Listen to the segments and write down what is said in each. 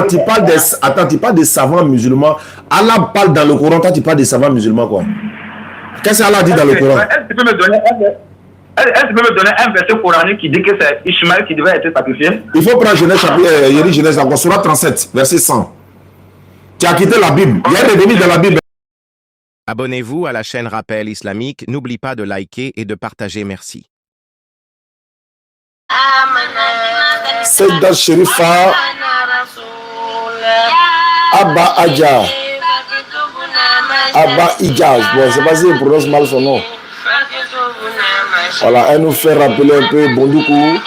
tu parles des savants musulmans. Allah parle dans le Coran, toi tu parles des savants musulmans quoi. Qu'est-ce qu'Allah dit dans le Coran? Est-ce que tu peux me donner un verset coranique qui dit que c'est Ishmaël qui devait être sacrifié? Il faut prendre Genèse chapitre, Genèse encore, Surah 37, verset 100. Tu as quitté la Bible. Il y a des versets dans la Bible. Abonnez-vous à la chaîne Rappel Islamique. N'oublie pas de liker et de partager. Merci. Seyda Sherifa Abba Adja. Abba Ijaz. Bon, c'est pas si on prononce mal son nom. Voilà, elle nous fait rappeler un peu Bondoukou,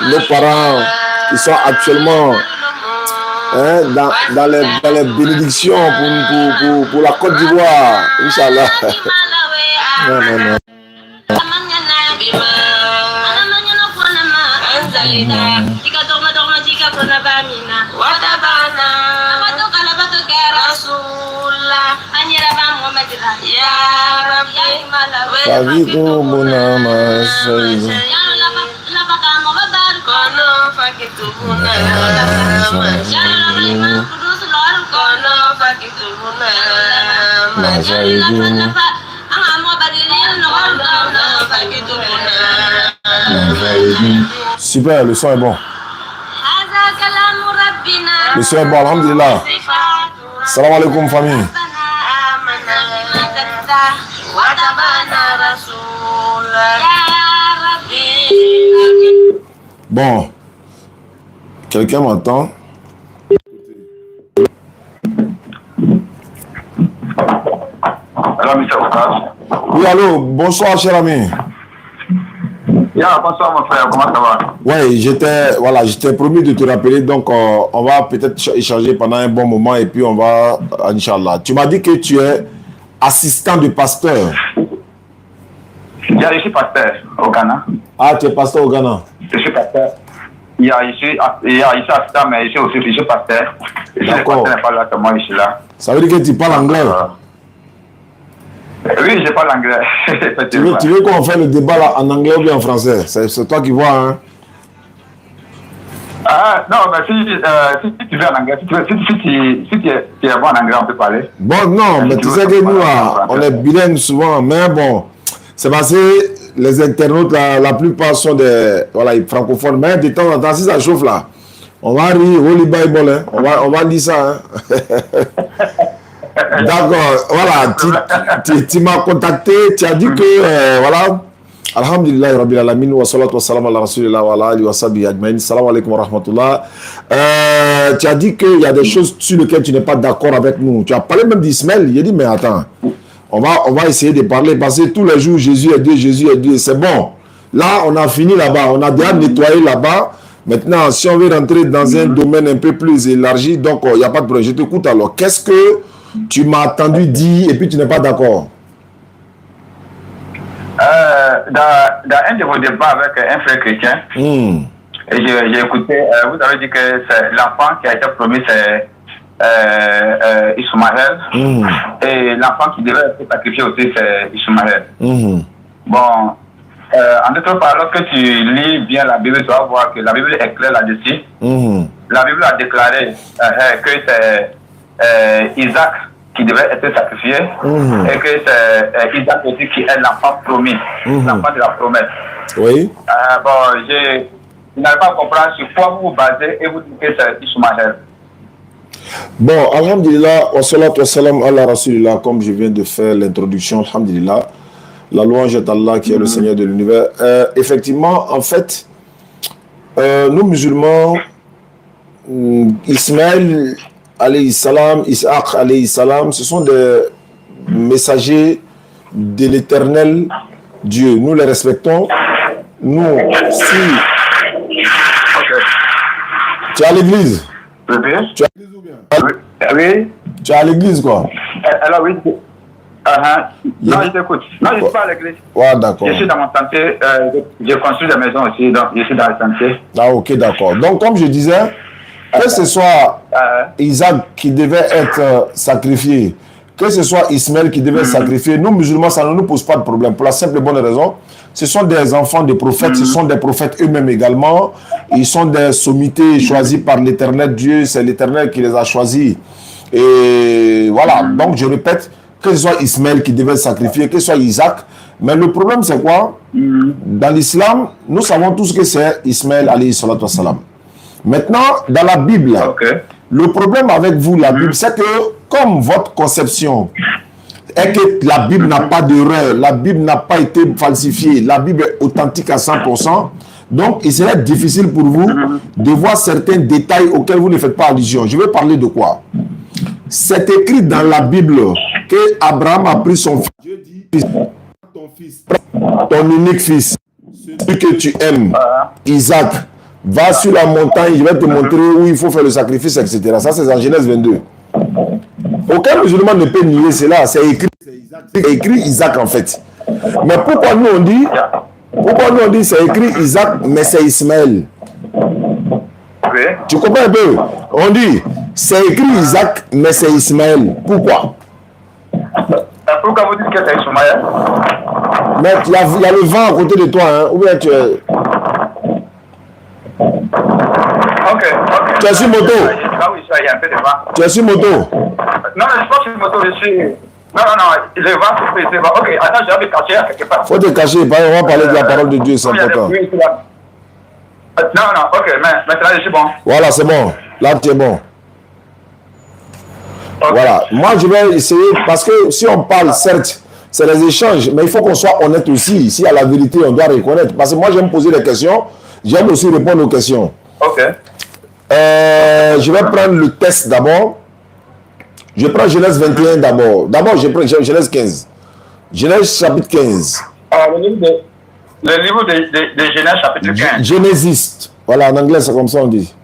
nos parents qui sont actuellement dans les bénédictions pour la Côte d'Ivoire. Inch'Allah. Non. Super, le son est bon. Le son est bon, alhamdulillah. Salam alaikum famille. Bon, quelqu'un m'entend? Alors, monsieur Oukaz. Oui, allô, bonsoir, cher ami. Bonsoir, mon frère, comment ça va? Oui, j'étais promis de te rappeler, donc on va peut-être échanger pendant un bon moment et puis on va, Inch'Allah. Tu m'as dit que tu es assistant de pasteur. Je suis pasteur au Ghana. Ah, tu es pasteur au Ghana? Je suis pasteur. Je suis assistant, mais je suis pasteur. Je suis pasteur, n'est pas là, moi, je suis là. Ça veut dire que tu parles anglais? Oui, je parle anglais. Tu veux qu'on fasse le débat là, en anglais ou bien en français? C'est toi qui vois, hein? Non, mais si tu veux en anglais, si tu es bon en anglais, on peut parler. Bon, non, mais tu sais que nous, là, on est bilingue souvent, mais bon, c'est parce que les internautes, la plupart sont des francophones, mais de temps en temps, si ça chauffe là, on va rire, Holy Bible, hein? on va lire ça. Hein? D'accord, voilà, tu m'as contacté, tu as dit que, voilà, alhamdulillah, rabbil alamin, wa salatu wa salam ala rasulillah wa ala alihi wa sahbihi ajmaïn, salam alaikum wa rahmatullah. Tu as dit qu'il y a des choses sur lesquelles tu n'es pas d'accord avec nous. Tu as parlé même d'Ismaël, il a dit, mais attends, on va essayer de parler, parce que tous les jours, Jésus est Dieu, c'est bon. Là, on a fini là-bas, on a déjà nettoyé là-bas. Maintenant, si on veut rentrer dans un domaine un peu plus élargi, donc il n'y a pas de problème. Je t'écoute alors. Qu'est-ce que tu m'as entendu dire et puis tu n'es pas d'accord? Dans un de vos débats avec un frère chrétien, et j'ai écouté, vous avez dit que c'est l'enfant qui a été promis, c'est Ismaël, et l'enfant qui devait être sacrifié aussi, c'est Ismaël. Bon, en d'autres paroles, lorsque tu lis bien la Bible, tu vas voir que la Bible est claire là-dessus. La Bible a déclaré que c'est Isaac qui devait être sacrifié et que c'est Isaac aussi qui est l'enfant promis, l'enfant de la promesse. Oui. Bon, je n'arrive pas à comprendre sur quoi vous vous basez et vous dites que c'est Ismaël. Bon, alhamdulillah, wa salatu wa salam ala rasulillah, comme je viens de faire l'introduction, alhamdulillah. La louange est Allah qui est le Seigneur de l'univers. Effectivement, en fait, nous musulmans, Ismaël alayhi salam, Isaac alayhi salam, ce sont des messagers de l'éternel Dieu. Nous les respectons. Nous, si tu es à l'église, tu es à l'église ou bien? Oui. Tu es à l'église quoi? Alors oui. Non, je t'écoute. Non, je ne suis pas à l'église. Ouais, d'accord. Je suis dans mon chantier. J'ai construit des maisons aussi, donc je suis dans le chantier. Ah, ok, d'accord. Donc, comme je disais, que ce soit Isaac qui devait être sacrifié que ce soit Ismaël qui devait sacrifier, nous musulmans, ça ne nous pose pas de problème. Pour la simple et bonne raison, ce sont des enfants des prophètes, ce sont des prophètes eux-mêmes également. Ils sont des sommités choisis par l'Éternel Dieu, c'est l'Éternel qui les a choisis. Et voilà, donc je répète, que ce soit Ismaël qui devait sacrifier, que ce soit Isaac. Mais le problème, c'est quoi? Dans l'islam, nous savons tous que c'est Ismaël, alayhi salatu wassalam. Maintenant, dans la Bible, le problème avec vous, la Bible, c'est que comme votre conception est que la Bible n'a pas d'erreur, la Bible n'a pas été falsifiée, la Bible est authentique à 100%, donc il serait difficile pour vous de voir certains détails auxquels vous ne faites pas allusion. Je vais parler de quoi? C'est écrit dans la Bible que Abraham a pris son fils. Dieu dit, ton fils, ton unique fils, celui que tu aimes, Isaac, va sur la montagne, je vais te montrer où il faut faire le sacrifice, etc. Ça, c'est en Genèse 22. Aucun musulman ne peut nier cela. C'est écrit Isaac en fait. Mais pourquoi nous on dit c'est écrit Isaac, mais c'est Ismaël? Tu comprends un peu? On dit c'est écrit Isaac, mais c'est Ismaël. Pourquoi? Pourquoi vous dites que c'est Ismaël? Mais il y a le vent à côté de toi, hein? Ou bien tu es... Tu es sur moto? Tu es sur moto? Non, je ne suis pas sur moto, je suis... Non, le vent se fait. Ok, attends, je vais me cacher quelque part. Faut te cacher, on va parler de la parole de Dieu, c'est important. Non, ok, mais maintenant je suis bon. Voilà, c'est bon. Là, tu es bon. Okay. Voilà. Moi, je vais essayer, parce que si on parle, certes, c'est des échanges, mais il faut qu'on soit honnête aussi. Si à la vérité, on doit reconnaître. Parce que moi, j'aime poser des questions, j'aime aussi répondre aux questions. Ok. Je vais prendre le test d'abord. Je prends Genèse 21 d'abord. D'abord, je prends Genèse 15. Genèse chapitre 15. Le livre de Genèse chapitre 15. Genesis. Voilà, en anglais, c'est comme ça on dit.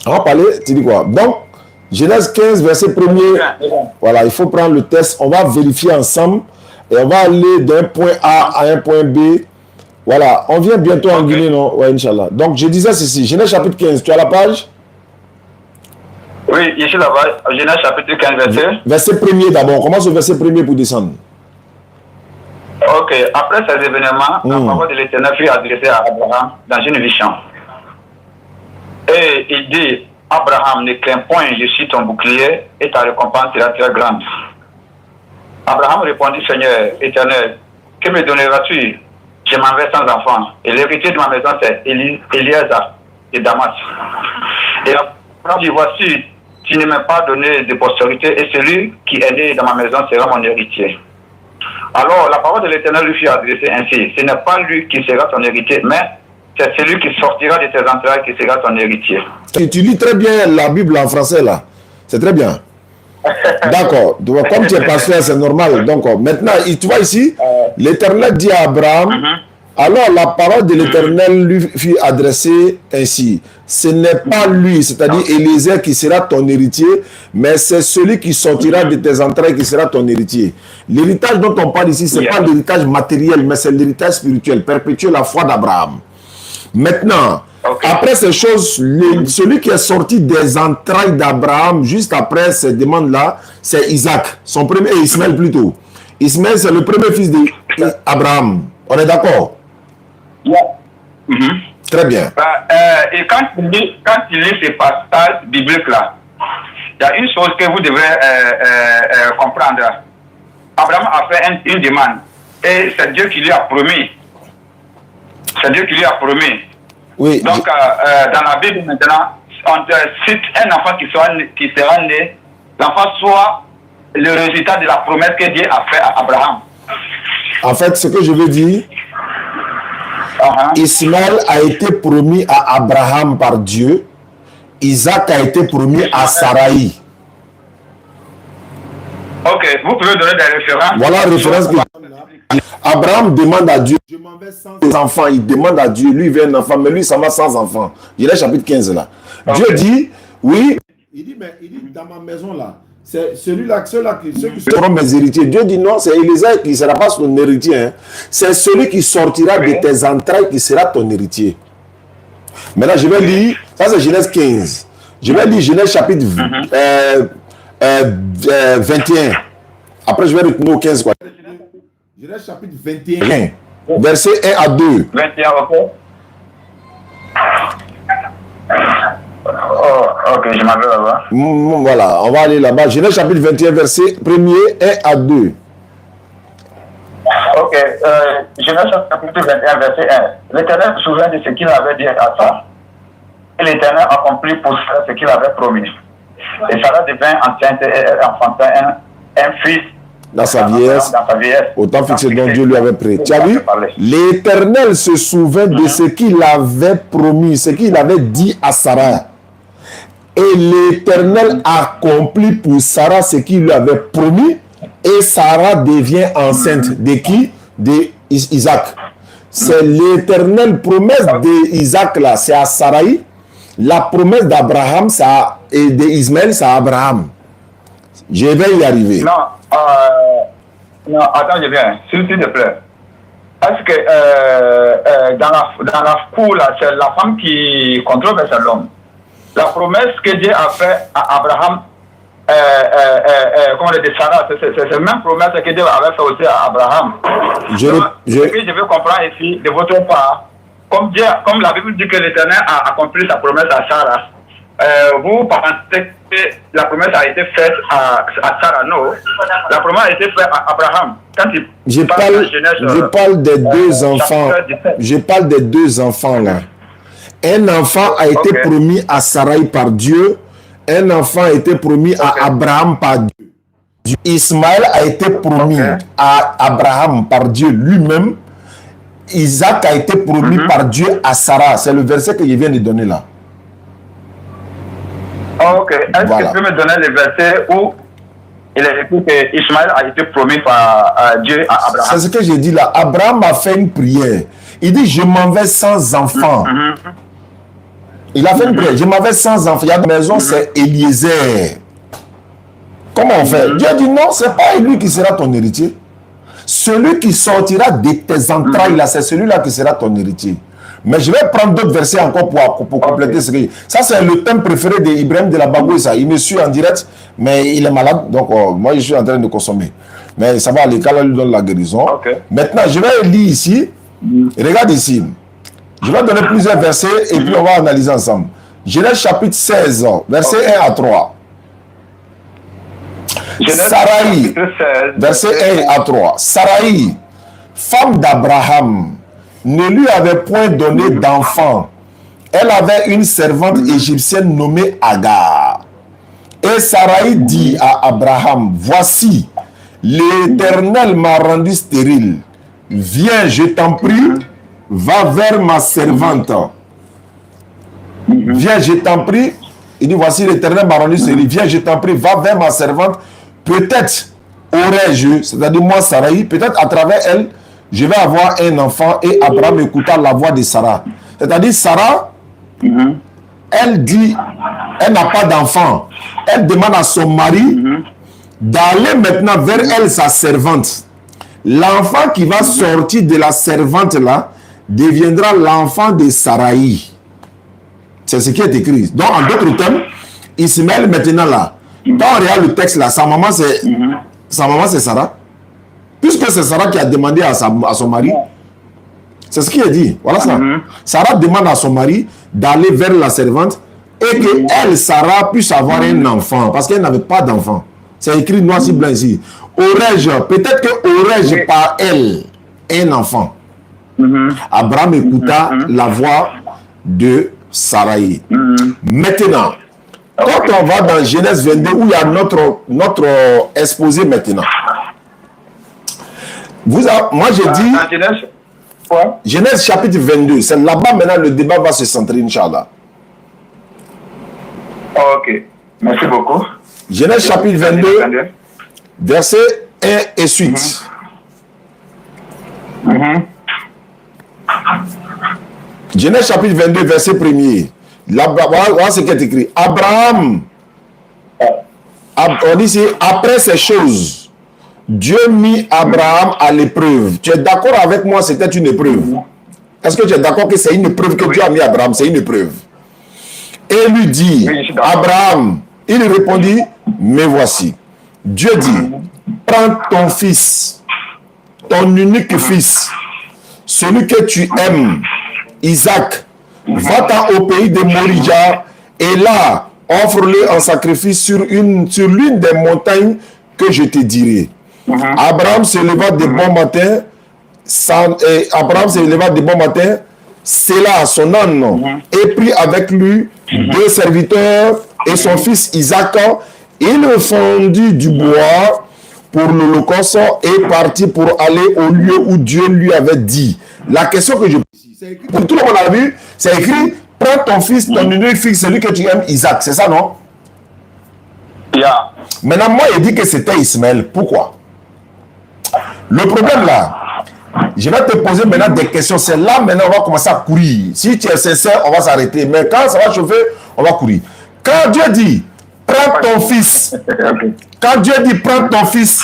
On va parler, tu dis quoi? Donc, Genèse 15, verset 1er. Voilà, il faut prendre le test. On va vérifier ensemble. Et on va aller d'un point A à un point B. Voilà, on vient bientôt en Guinée, non? Ouais, Inch'Allah. Donc, je disais ceci. Genèse chapitre 15, tu as la page? Oui, ici là-bas, Genèse chapitre 15, verset. Verset 1er d'abord. On commence au verset 1er pour descendre. Ok, après ces événements, la parole de l'Éternel fut adressée à Abraham dans une vision. Et il dit, Abraham, ne crains point, je suis ton bouclier et ta récompense sera très grande. Abraham répondit, Seigneur éternel, que me donneras-tu? Je m'en vais sans enfant. Et l'héritier de ma maison, c'est Eliezer de Damas. Et Abraham dit, voici, tu ne m'as pas donné de postérité et celui qui est né dans ma maison sera mon héritier. Alors, la parole de l'Éternel lui fut adressée ainsi. Ce n'est pas lui qui sera ton héritier, mais c'est celui qui sortira de tes entrailles qui sera ton héritier. Tu lis très bien la Bible en français, là. C'est très bien. D'accord. Comme tu es pasteur, c'est normal. Donc, maintenant, tu vois ici, l'Éternel dit à Abraham, alors la parole de l'Éternel lui fut adressée ainsi. Ce n'est pas lui, c'est-à-dire Eliezer qui sera ton héritier, mais c'est celui qui sortira de tes entrailles qui sera ton héritier. L'héritage dont on parle ici, ce n'est pas l'héritage matériel, mais c'est l'héritage spirituel, perpétuer la foi d'Abraham. Maintenant, après ces choses, celui qui est sorti des entrailles d'Abraham, juste après ces demandes-là, c'est Isaac, son premier, et Ismaël plutôt. Ismaël, c'est le premier fils d'Abraham. On est d'accord? Très bien. Et quand il lit ces passages bibliques-là, il y a une chose que vous devrez comprendre. Abraham a fait une demande et c'est Dieu qui lui a promis. C'est Dieu qui lui a promis. Oui. Donc, dans la Bible maintenant, on cite un enfant qui sera né, l'enfant soit le résultat de la promesse que Dieu a fait à Abraham. En fait, ce que je veux dire, Ismaël a été promis à Abraham par Dieu, Isaac a été promis à Sarai. Ok, vous pouvez donner des références. Voilà la référence que Abraham demande à Dieu, je m'en vais sans enfants. Il demande à Dieu, lui il veut un enfant, mais lui il s'en va sans enfant. Il est chapitre 15 là. Dieu dit, oui. Il dit, dans ma maison là, c'est celui-là, ceux qui seront mes héritiers. Dieu dit non, c'est Eliezer qui ne sera pas son héritier. Hein. C'est celui qui sortira de tes entrailles qui sera ton héritier. Maintenant, je vais lire, ça c'est Genèse 15. Je vais lire Genèse chapitre 21. Après, je vais retourner au 15. Quoi. Genèse chapitre 21, verset 1 à 2. 21, ok. Oh, ok, je m'avais là-bas. Voilà, on va aller là-bas. Genèse chapitre 21, verset 1er 1 à 2. Ok, Genèse chapitre 21, verset 1. L'Éternel se souvint de ce qu'il avait dit à Sarah. Et l'Éternel accomplit pour Sarah ce qu'il avait promis. Et Sarah devint enceinte et elle enfanta un fils dans sa vieillesse, autant fixé dont Dieu lui avait pris. Tu as vu? L'Éternel se souvint de ce qu'il avait promis, ce qu'il avait dit à Sarah. Et l'Éternel accomplit pour Sarah ce qu'il lui avait promis. Et Sarah devient enceinte. De qui? D'Isaac. C'est l'éternelle promesse d'Isaac là, c'est à Sarai. La promesse d'Abraham et d'Ismaël, c'est à Abraham. Je vais y arriver. Non, attends, je viens. S'il te plaît. Est-ce que dans la cour, là, c'est la femme qui contrôle l'homme. La promesse que Dieu a faite à Abraham, comment on dit, Sarah, c'est la même promesse que Dieu avait fait aussi à Abraham. Ce que je veux comprendre ici, de votre part, comme la Bible dit que l'Éternel a accompli sa promesse à Sarah, vous pensez que la promesse a été faite à Sarah? Non, la promesse a été faite à Abraham. Quand je parle des deux enfants. Je parle des deux enfants là. Un enfant a été promis à Sarai par Dieu. Un enfant a été promis à Abraham par Dieu. Ismaël a été promis à Abraham par Dieu lui-même. Isaac a été promis par Dieu à Sarah. C'est le verset que je viens de donner là. Ok. Est-ce que tu peux me donner le verset où il est écrit que Ismaël a été promis par Dieu à Abraham? C'est ce que j'ai dit là. Abraham a fait une prière. Il dit, je m'en vais sans enfant. Il a fait une prière. Je m'en vais sans enfant. Il y a une maison, c'est Eliezer. Comment on fait? Dieu a dit non, c'est pas lui qui sera ton héritier. Celui qui sortira de tes entrailles, là, c'est celui-là qui sera ton héritier. Mais je vais prendre d'autres versets encore pour compléter ce que... Ça, c'est le thème préféré d'Ibrahim de la Bagouissa. Il me suit en direct, mais il est malade. Donc, moi, je suis en train de consommer. Mais ça va aller, quand lui donne la guérison. Maintenant, je vais lire ici. Regarde ici. Je vais donner plusieurs versets et puis on va analyser ensemble. Genèse chapitre 16, verset 1 à 3. Sarai, verset 1 à 3. Sarai, femme d'Abraham, ne lui avait point donné d'enfant. Elle avait une servante égyptienne nommée Agar. Et Sarai dit à Abraham, voici, l'Éternel m'a rendu stérile. Viens, je t'en prie, va vers ma servante. Viens, je t'en prie. Il dit, voici, l'Éternel m'a rendu stérile. Viens, je t'en prie, va vers ma servante. Peut-être aurais-je, c'est-à-dire moi, Sarai, peut-être à travers elle, je vais avoir un enfant. Et Abraham écouta la voix de Sarah. C'est-à-dire, Sarah, elle dit, elle n'a pas d'enfant. Elle demande à son mari d'aller maintenant vers elle, sa servante. L'enfant qui va sortir de la servante là deviendra l'enfant de Sarai. C'est ce qui est écrit. Donc, en d'autres termes, Ismaël maintenant là, quand on regarde le texte là, sa maman c'est Sarah. Puisque c'est Sarah qui a demandé à son mari, c'est ce qui est dit. Voilà ça. Sarah demande à son mari d'aller vers la servante et que elle, Sarah, puisse avoir un enfant parce qu'elle n'avait pas d'enfant. C'est écrit noir sur blanc ici. Peut-être que aurais-je par elle un enfant. Abraham écouta la voix de Sarai. Maintenant, quand on va dans Genèse 22, où il y a notre exposé maintenant. Moi j'ai dit Genèse chapitre 22, c'est là-bas maintenant le débat va se centrer, Inch'Allah. Ok, merci beaucoup. Genèse chapitre 22, verset 1 et suite. Genèse chapitre 22, verset 1er. Voilà ce qui est écrit. Abraham, on dit ici, après ces choses, Dieu mit Abraham à l'épreuve. Tu es d'accord avec moi, c'était une épreuve? Est-ce que tu es d'accord que c'est une épreuve que Dieu a mis à Abraham? C'est une épreuve. et lui dit, Oui, je suis d'accord. Abraham, il répondit, me voici. Dieu dit, prends ton fils, ton unique fils, celui que tu aimes, Isaac, va-t'en au pays de Morija et là, offre-le en sacrifice sur l'une des montagnes que je te dirai. Abraham se leva de bon matin, scella son âne et prit avec lui 2 serviteurs et son fils Isaac. Il fondit du bois pour l'Holocauste et partit pour aller au lieu où Dieu lui avait dit. La question que je pose, pour tout le monde a vu, c'est écrit, prends ton fils, ton unique fils, celui que tu aimes, Isaac. C'est ça, non? Yeah. Maintenant, moi, il dit que c'était Ismaël. Pourquoi? Le problème là, je vais te poser maintenant des questions. C'est là, maintenant, on va commencer à courir. Si tu es sincère, on va s'arrêter. Mais quand ça va chauffer, on va courir. Quand Dieu dit, prends ton fils. Quand Dieu dit, prends ton fils,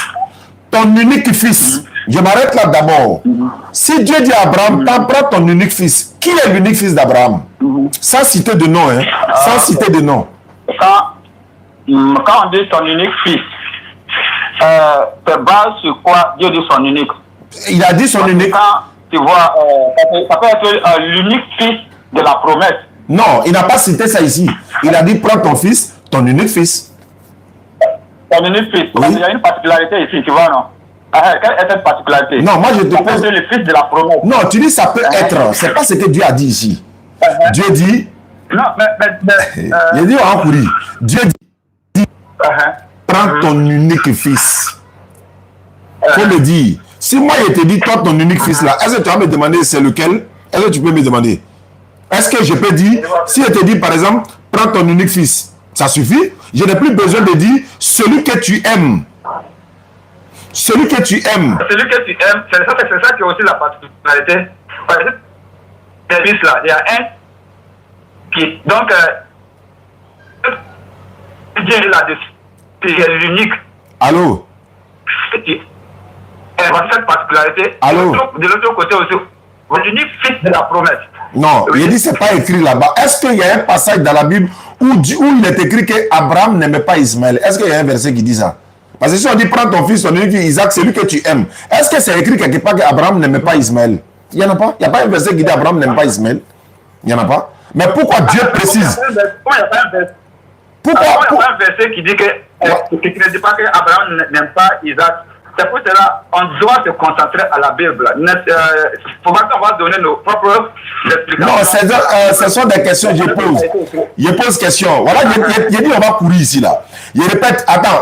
ton unique fils. Je m'arrête là d'abord. Si Dieu dit à Abraham, prends ton unique fils. Qui est l'unique fils d'Abraham? Sans citer de nom, hein. Sans citer de nom. Quand on dit son unique fils, c'est base sur quoi Dieu dit son unique? Il a dit son unique. Quand tu vois, ça peut être l'unique fils de la promesse. Non, il n'a pas cité ça ici. Il a dit, prends ton fils, ton unique fils. Ton unique fils. Oui. Il y a une particularité ici, tu vois, non? Quelle est cette particularité? Non, moi je te Ça peut pose... être le fils de la promesse. Non, tu dis ça peut être. C'est pas ce que Dieu a dit ici. Dieu dit... Non, mais Il dit, on va courir. Dieu dit, prends ton unique fils. Faut me dire. Si moi je te dis, toi ton unique fils là, est-ce que tu vas me demander c'est lequel? Est-ce que tu peux me demander? Est-ce que je peux dire, si je te dis par exemple, prends ton unique fils, ça suffit? Je n'ai plus besoin de dire celui que tu aimes. Celui que tu aimes. celui que tu aimes, c'est ça qui est aussi la particularité. Par exemple, les fils là, il y a un qui. Donc, Dieu là-dessus, c'est l'unique. Allô? Cette particularité. Allô? De l'autre côté aussi, l'unique fils de la promesse. Non, il dit c'est pas écrit là-bas. Est-ce qu'il y a un passage dans la Bible où il est écrit que Abraham n'aimait pas Ismaël? Est-ce qu'il y a un verset qui dit ça? Parce que si on dit prends ton fils, ton unique fils Isaac, c'est lui que tu aimes. Est-ce que c'est écrit quelque part qu'Abraham n'aimait pas Ismaël? Il n'y en a pas. Il n'y a pas un verset qui dit Abraham n'aime pas Ismaël. Il n'y en a pas. Mais pourquoi Dieu précise? Pourquoi il n'y a pas un verset? Pourquoi? Il n'y a pas un verset qui dit qui ne dit pas qu'Abraham n'aime pas Isaac. C'est pour cela qu'on doit se concentrer à la Bible. Il faut pas qu'on va donner nos propres explications. Non, ce sont des questions que je pose. Je pose question. Voilà, il dit on va courir ici là. Je répète, attends,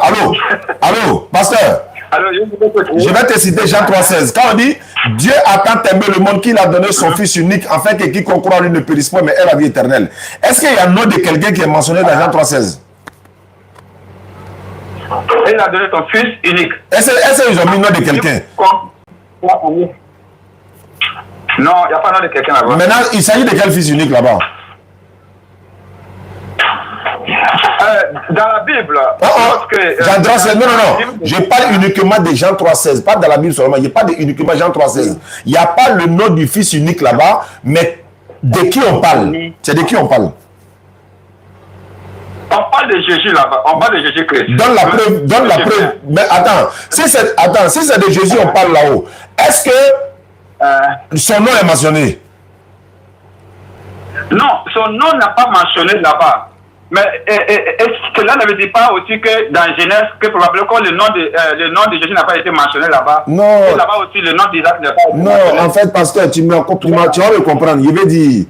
allô, pasteur. Alors, Je vais te citer Jean 3,16. Quand on dit Dieu a tant aimé le monde qu'il a donné son fils unique afin que quiconque croit en lui ne périsse pas mais ait la vie éternelle. Est-ce qu'il y a un nom de quelqu'un qui est mentionné dans Jean 3,16? il a donné son fils unique. Est-ce qu'ils ont mis le nom de quelqu'un? Non, il n'y a pas le nom de quelqu'un là-bas. Maintenant, il s'agit de quel fils unique là-bas? Dans la Bible, Jean 3,16. Non. Je parle uniquement de Jean 3,16. Pas dans la Bible seulement. Je parle uniquement de Jean 3,16. Il n'y a pas le nom du fils unique là-bas, mais de qui on parle? C'est de qui on parle? On parle de Jésus là-bas. On parle de Jésus-Christ. Donne la preuve. Mais attends, si c'est de Jésus on parle là-haut, est-ce que son nom est mentionné? Non, son nom n'a pas mentionné là-bas. Mais est-ce que là ne veut dire pas aussi que dans Genèse, que probablement le nom de Jésus n'a pas été mentionné là-bas? Non. Et là-bas aussi, le nom d'Isaac n'a pas été mentionné. Non, en fait, pasteur, tu me comprends, tu vas me comprendre. Je veux dire,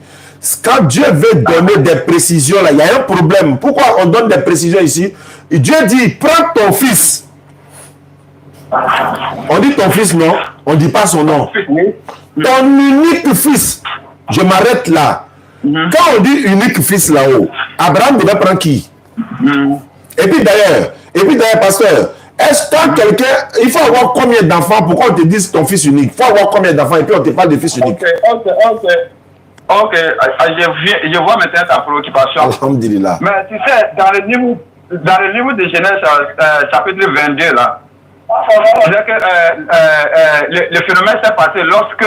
quand Dieu veut donner des précisions, là, il y a un problème. Pourquoi on donne des précisions ici? Et Dieu dit, prends ton fils. On dit ton fils, non? On ne dit pas son nom. Ton unique fils. Je m'arrête là. Quand on dit unique fils là-haut, Abraham devait prendre qui? Et puis d'ailleurs, pasteur, est-ce que quelqu'un, il faut avoir combien d'enfants pour qu'on te dise ton fils unique? Il faut avoir combien d'enfants et puis on te parle de fils unique? Ok, je vois maintenant ta préoccupation. Alhamdulillah. Mais tu sais, dans le livre de Genèse, chapitre 22, là, le phénomène s'est passé lorsque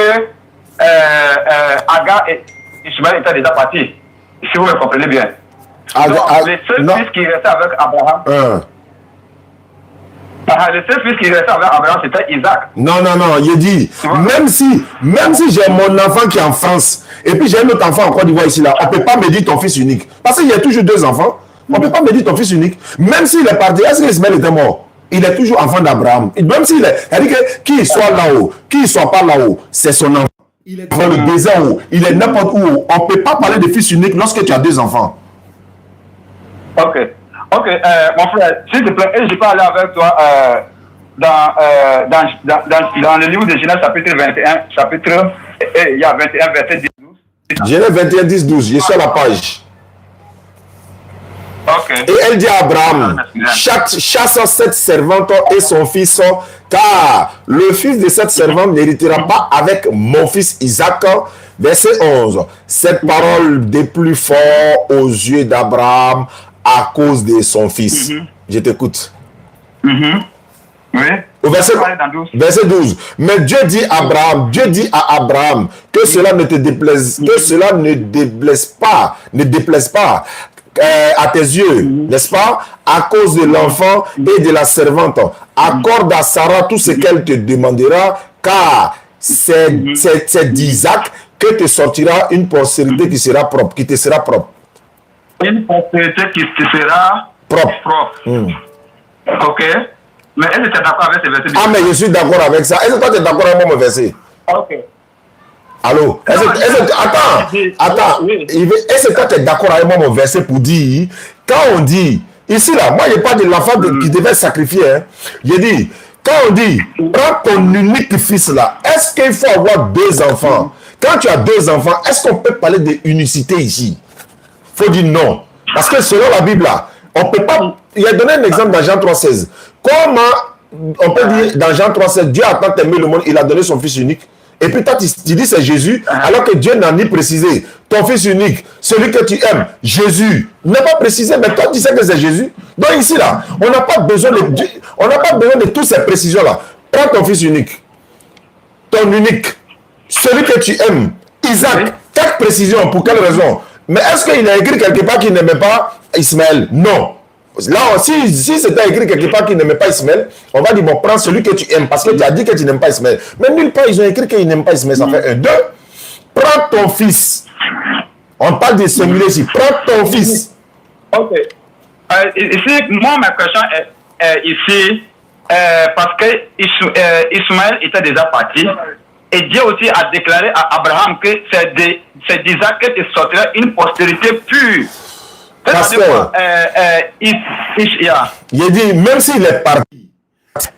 Agar et Ishmaël étaient déjà partis. Si vous me comprenez bien. les seuls fils qui restaient avec Abraham. Le seul fils qui restait avec Abraham, c'était Isaac. Non, il dit, même si j'ai mon enfant qui est en France, et puis j'ai un autre enfant en Côte d'Ivoire ici, là, on ne peut pas me dire ton fils unique. Parce qu'il y a toujours deux enfants. On ne peut pas me dire ton fils unique. Même s'il est parti, est-ce qu'Ismaël était mort? Il est toujours enfant d'Abraham. Même s'il est, c'est-à-dire que qu'il soit là-haut, qu'il soit pas là-haut, c'est son enfant. Il est dans le désert où, il est n'importe où. On ne peut pas parler de fils unique lorsque tu as deux enfants. Ok, mon frère, s'il te plaît, je peux aller avec toi dans le livre de Genèse, chapitre 21, il y a 21, verset 10-12. Genèse 21, 10-12, je suis à la page. Okay. Et elle dit à Abraham, chasse cette servante et son fils, car le fils de cette servante n'héritera pas avec mon fils Isaac. Verset 11. Cette parole déplut fort aux yeux d'Abraham à cause de son fils. Je t'écoute. Oui. Au verset 12. Mais Dieu dit à Abraham que cela ne te déplaise, que cela ne déplaise pas à tes yeux, n'est-ce pas, à cause de l'enfant et de la servante. Accorde à Sarah tout ce qu'elle te demandera, car c'est d'Isaac que te sortira une postérité qui sera propre, qui te sera propre. Une postérité qui te sera propre. Ok. Mais est-ce que tu es d'accord avec ce verset? Ah, mais je suis d'accord avec ça. Est-ce que toi tu es d'accord avec mon verset? Ok. Allô? Attends. Oui. Est-ce que toi, tu es d'accord avec moi, mon verset, pour dire, quand on dit, ici, là, moi, je parle de l'enfant qui devait sacrifier. Hein. Je dis, quand on dit, prends ton unique fils, là, est-ce qu'il faut avoir deux enfants? Quand tu as deux enfants, est-ce qu'on peut parler d'unicité ici? Il faut dire non. Parce que selon la Bible, là, on peut pas. Il a donné un exemple dans Jean 3,16. Comment on peut dire dans Jean 3,16, Dieu a tant aimé le monde, il a donné son fils unique? Et puis toi, tu dis c'est Jésus, alors que Dieu n'a ni précisé. Ton fils unique, celui que tu aimes, Jésus, n'a pas précisé, mais toi, tu sais que c'est Jésus. Donc ici, là, on n'a pas besoin de toutes ces précisions-là. Prends ton fils unique, ton unique, celui que tu aimes, Isaac. Quatre précisions, pour quelle raison? Mais est-ce qu'il a écrit quelque part qu'il n'aimait pas Ismaël? Non. Là, si c'était écrit quelque part qu'il n'aimait pas Ismaël, on va dire, bon, prends celui que tu aimes, parce que tu as dit que tu n'aimes pas Ismaël. Mais nulle part, ils ont écrit qu'ils n'aiment pas Ismaël, ça fait un. Deux, prends ton fils. On parle de singulier ici. Prends ton fils. Ok. Ici, moi, ma question est ici, parce que Ismaël était déjà parti, et Dieu aussi a déclaré à Abraham que c'est d'Isaac que te sortira une postérité pure. Parce que, il dit, même s'il est parti,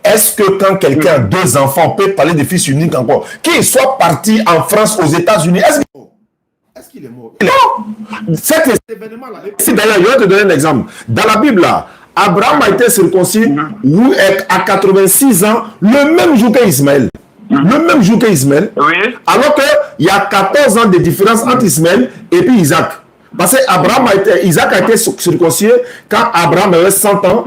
est-ce que quand quelqu'un a deux enfants, on peut parler de fils unique encore? Qu'il soit parti en France, aux États-Unis, est-ce qu'il est mort? Non! Cet événement-là. Si d'ailleurs, je vais te donner un exemple. Dans la Bible, là, Abraham a été circoncis à 86 ans, le même jour qu'Ismaël. Le même jour qu'Ismaël. Oui. Alors qu'il y a 14 ans de différence entre Ismaël et puis Isaac. Parce que Isaac a été circoncis quand Abraham avait 100 ans,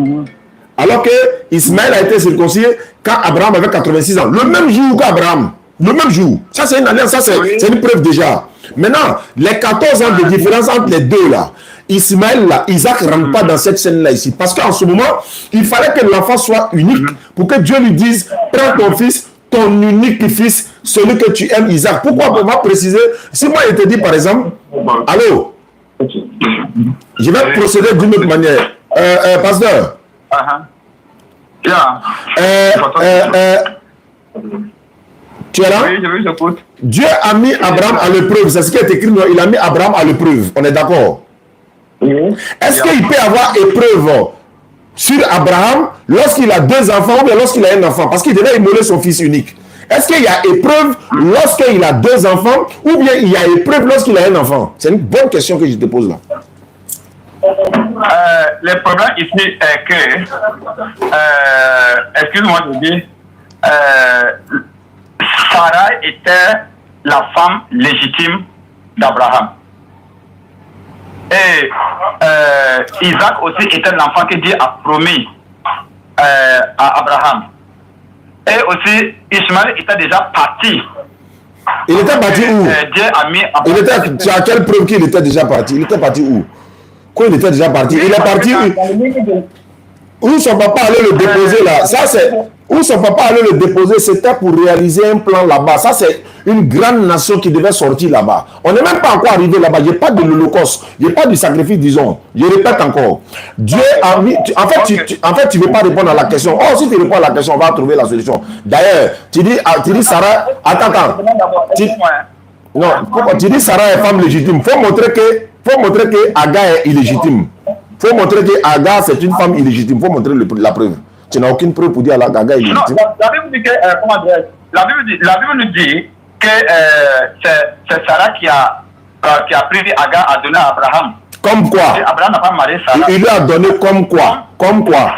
alors que Ismaël a été circoncis quand Abraham avait 86 ans. Le même jour qu'Abraham. Le même jour. Ça, c'est une alliance, ça, c'est une preuve déjà. Maintenant, les 14 ans de différence entre les deux, là, Ismaël, là, Isaac ne rentre pas dans cette scène-là ici. Parce qu'en ce moment, il fallait que l'enfant soit unique pour que Dieu lui dise, prends ton fils, ton unique fils, celui que tu aimes, Isaac. Pourquoi on va préciser? Si moi, je te dis, par exemple, allô? Je vais procéder d'une autre manière. Pasteur. Tu es là? Oui, je t'écoute. Dieu a mis Abraham à l'épreuve. C'est ce qui est écrit. Il a mis Abraham à l'épreuve. On est d'accord? Est-ce qu'il peut avoir épreuve sur Abraham lorsqu'il a deux enfants ou bien lorsqu'il a un enfant? Parce qu'il devait immoler son fils unique. Est-ce qu'il y a épreuve lorsqu'il a deux enfants ou bien il y a épreuve lorsqu'il a un enfant? C'est une bonne question que je te pose là. Le problème ici est que, excuse-moi de dire, Sarah était la femme légitime d'Abraham. Et Isaac aussi était l'enfant que Dieu a promis à Abraham. Et aussi, Ismaël était déjà parti. Il était parti où? Dieu a mis Tu as quelle preuve qu'il était déjà parti? Il était parti où? Quand il était déjà parti, il est parti. Où son papa allait le déposer là? Ça c'est où son papa allait le déposer, c'était pour réaliser un plan là-bas. Ça c'est une grande nation qui devait sortir là-bas. On n'est même pas encore arrivé là-bas. Il n'y a pas de l'Holocauste, il n'y a pas du sacrifice, disons. Je répète encore. Dieu a mis. En fait, tu ne veux pas répondre à la question. Oh, si tu réponds à la question, on va trouver la solution. D'ailleurs, tu dis Sarah. Attends. Non, tu dis Sarah est femme légitime. Faut montrer que Agar est illégitime. Faut montrer que Agar c'est une femme illégitime. Faut montrer la preuve. Tu n'as aucune preuve pour dire à Agar est illégitime. Non, la Bible dit que la Bible nous dit que c'est Sarah qui a pris Agar à donner à Abraham. Comme quoi? Abraham n'a pas marié Sarah. Il lui a donné comme quoi? Comme quoi?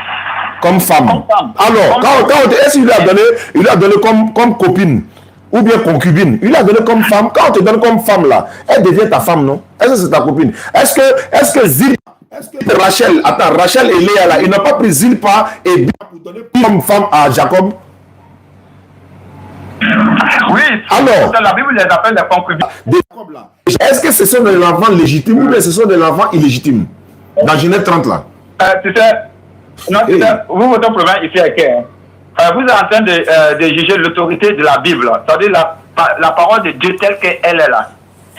Comme femme. Alors, est-ce qu'il lui a donné comme copine? Ou bien concubine, il l'a donné comme femme. Quand on te donne comme femme là, elle devient ta femme, non? Est-ce que c'est ta copine? Est-ce que Rachel et Léa là, ils n'ont pas pris Zilpa et bien pour donner comme femme à Jacob? Oui, alors, la Bible les appelle les concubines. Est-ce que ce sont des enfants légitimes ou bien ce sont des enfants illégitimes? Dans Genèse 30 là. Tu sais, vous, votre problème ici est que vous êtes en train de juger l'autorité de la Bible, c'est-à-dire la parole de Dieu telle qu'elle est là.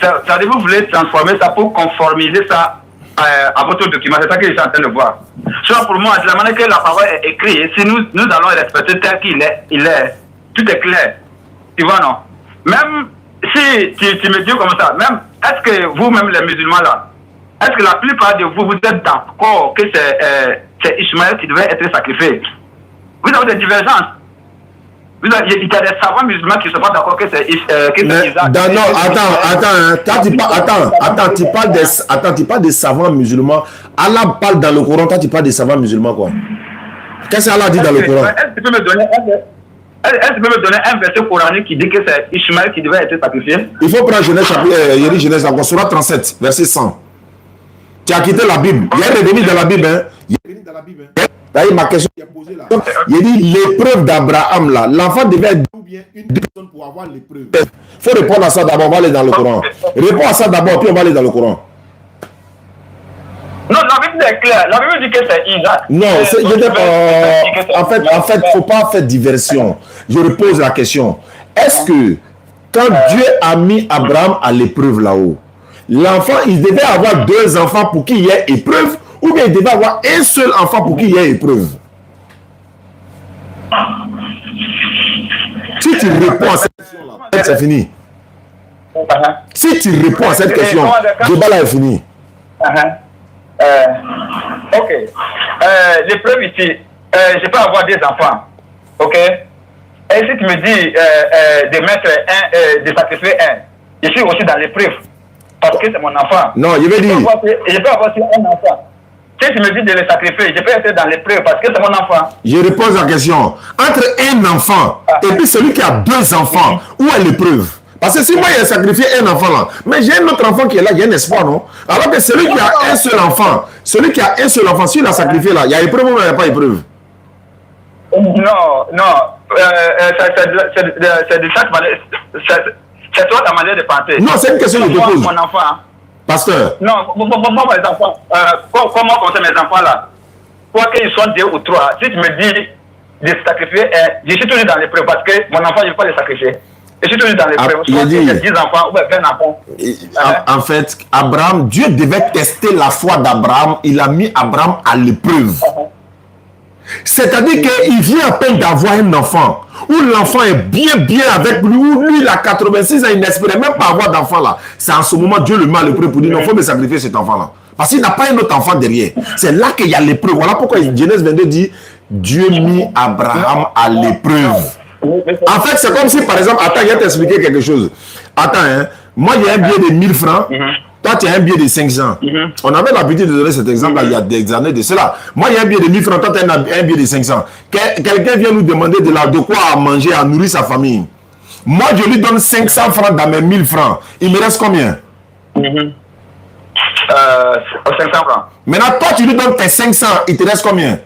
C'est-à-dire vous voulez transformer ça pour conformiser ça à votre document. C'est ça que je suis en train de voir. Soit pour moi, de la manière que la parole est écrite, si nous allons respecter tel qu'il est, tout est clair. Tu vois, non? Même si tu me dis comme ça, même, est-ce que vous-même les musulmans là, est-ce que la plupart de vous êtes d'accord que c'est Ishmaël qui devait être sacrifié? Vous avez des divergences. Il y a des savants musulmans qui ne sont pas d'accord que c'est Isaac. Non, attends, tu parles des savants musulmans. Allah parle dans le Coran, toi tu parles des savants musulmans quoi. Qu'est-ce qu'Allah dit dans le Coran? Est-ce que tu peux me donner un verset coranique qui dit que c'est Ishmaël qui devait être sacrifié? Il faut prendre Genèse chapitre, Genèse encore, Surah 37, verset 100. Tu as quitté la Bible. Il y a un ennemi dans la Bible. Hein. Il y a un ennemi dans la Bible. Hein. D'ailleurs, ma question est posée là. Il dit l'épreuve d'Abraham là. L'enfant devait être bien une personne pour avoir l'épreuve. Il faut répondre à ça d'abord. On va aller dans le Coran. Réponds à ça d'abord, puis on va aller dans le Coran. Non, la Bible est claire. La Bible dit que c'est Isaac. Non, en fait, faut pas faire diversion. Je repose la question. Est-ce que quand Dieu a mis Abraham à l'épreuve là-haut, l'enfant, il devait avoir 2 enfants pour qu'il y ait épreuve, ou bien il devait avoir un seul enfant pour qu'il y ait épreuve? Si tu réponds à cette question-là, c'est fini. Si tu réponds à cette question, le débat là est fini. Ok. L'épreuve ici, je peux avoir des enfants. Ok. Et si tu me dis de mettre de sacrifier un, je suis aussi dans l'épreuve. Parce que c'est mon enfant. Non, je vais dire. Je peux avoir un enfant. Si tu me dis de le sacrifier, je peux être dans l'épreuve parce que c'est mon enfant. Je repose la question. Entre un enfant et puis celui qui a 2 enfants, où est l'épreuve? Parce que si moi j'ai sacrifié un enfant là, mais j'ai un autre enfant qui est là, il y a un espoir, non? Alors que celui qui a un seul enfant, s'il l'a sacrifié là, il y a épreuve ou il n'y a pas épreuve? Non. C'est de chaque manière. C'est toi ta manière de penser. Non, c'est une question que je te pose. Mon enfant. Pasteur. Non, moi, mes enfants, comment on sait mes enfants là? Quoi qu'ils soient 2 ou 3, si tu me dis de sacrifier, je suis toujours dans l'épreuve parce que mon enfant, je ne vais pas le sacrifier. Je suis toujours dans l'épreuve. Soit j'ai 10 enfants ou 20 enfants. En fait, Abraham, Dieu devait tester la foi d'Abraham. Il a mis Abraham à l'épreuve. C'est-à-dire qu'il vient à peine d'avoir un enfant, où l'enfant est bien avec lui, où lui il a 86 ans, il n'espérait même pas avoir d'enfant là. C'est en ce moment Dieu le met à l'épreuve pour dire non, il faut me sacrifier cet enfant là. Parce qu'il n'a pas un autre enfant derrière. C'est là qu'il y a l'épreuve. Voilà pourquoi Genèse 22 dit Dieu mit Abraham à l'épreuve. En fait, c'est comme si par exemple, attends, je vais t'expliquer quelque chose. Attends, hein, moi j'ai un billet de 1000 francs. Toi, tu as un billet de 500. On avait l'habitude de donner cet exemple-là il y a des années de cela. Moi, il y a un billet de 1000 francs, toi, tu as un billet de 500. Quelqu'un vient nous demander de quoi à manger, à nourrir sa famille. Moi, je lui donne 500 francs dans mes 1000 francs. Il me reste combien? 500 francs. Maintenant, toi, tu lui donnes tes 500, il te reste combien?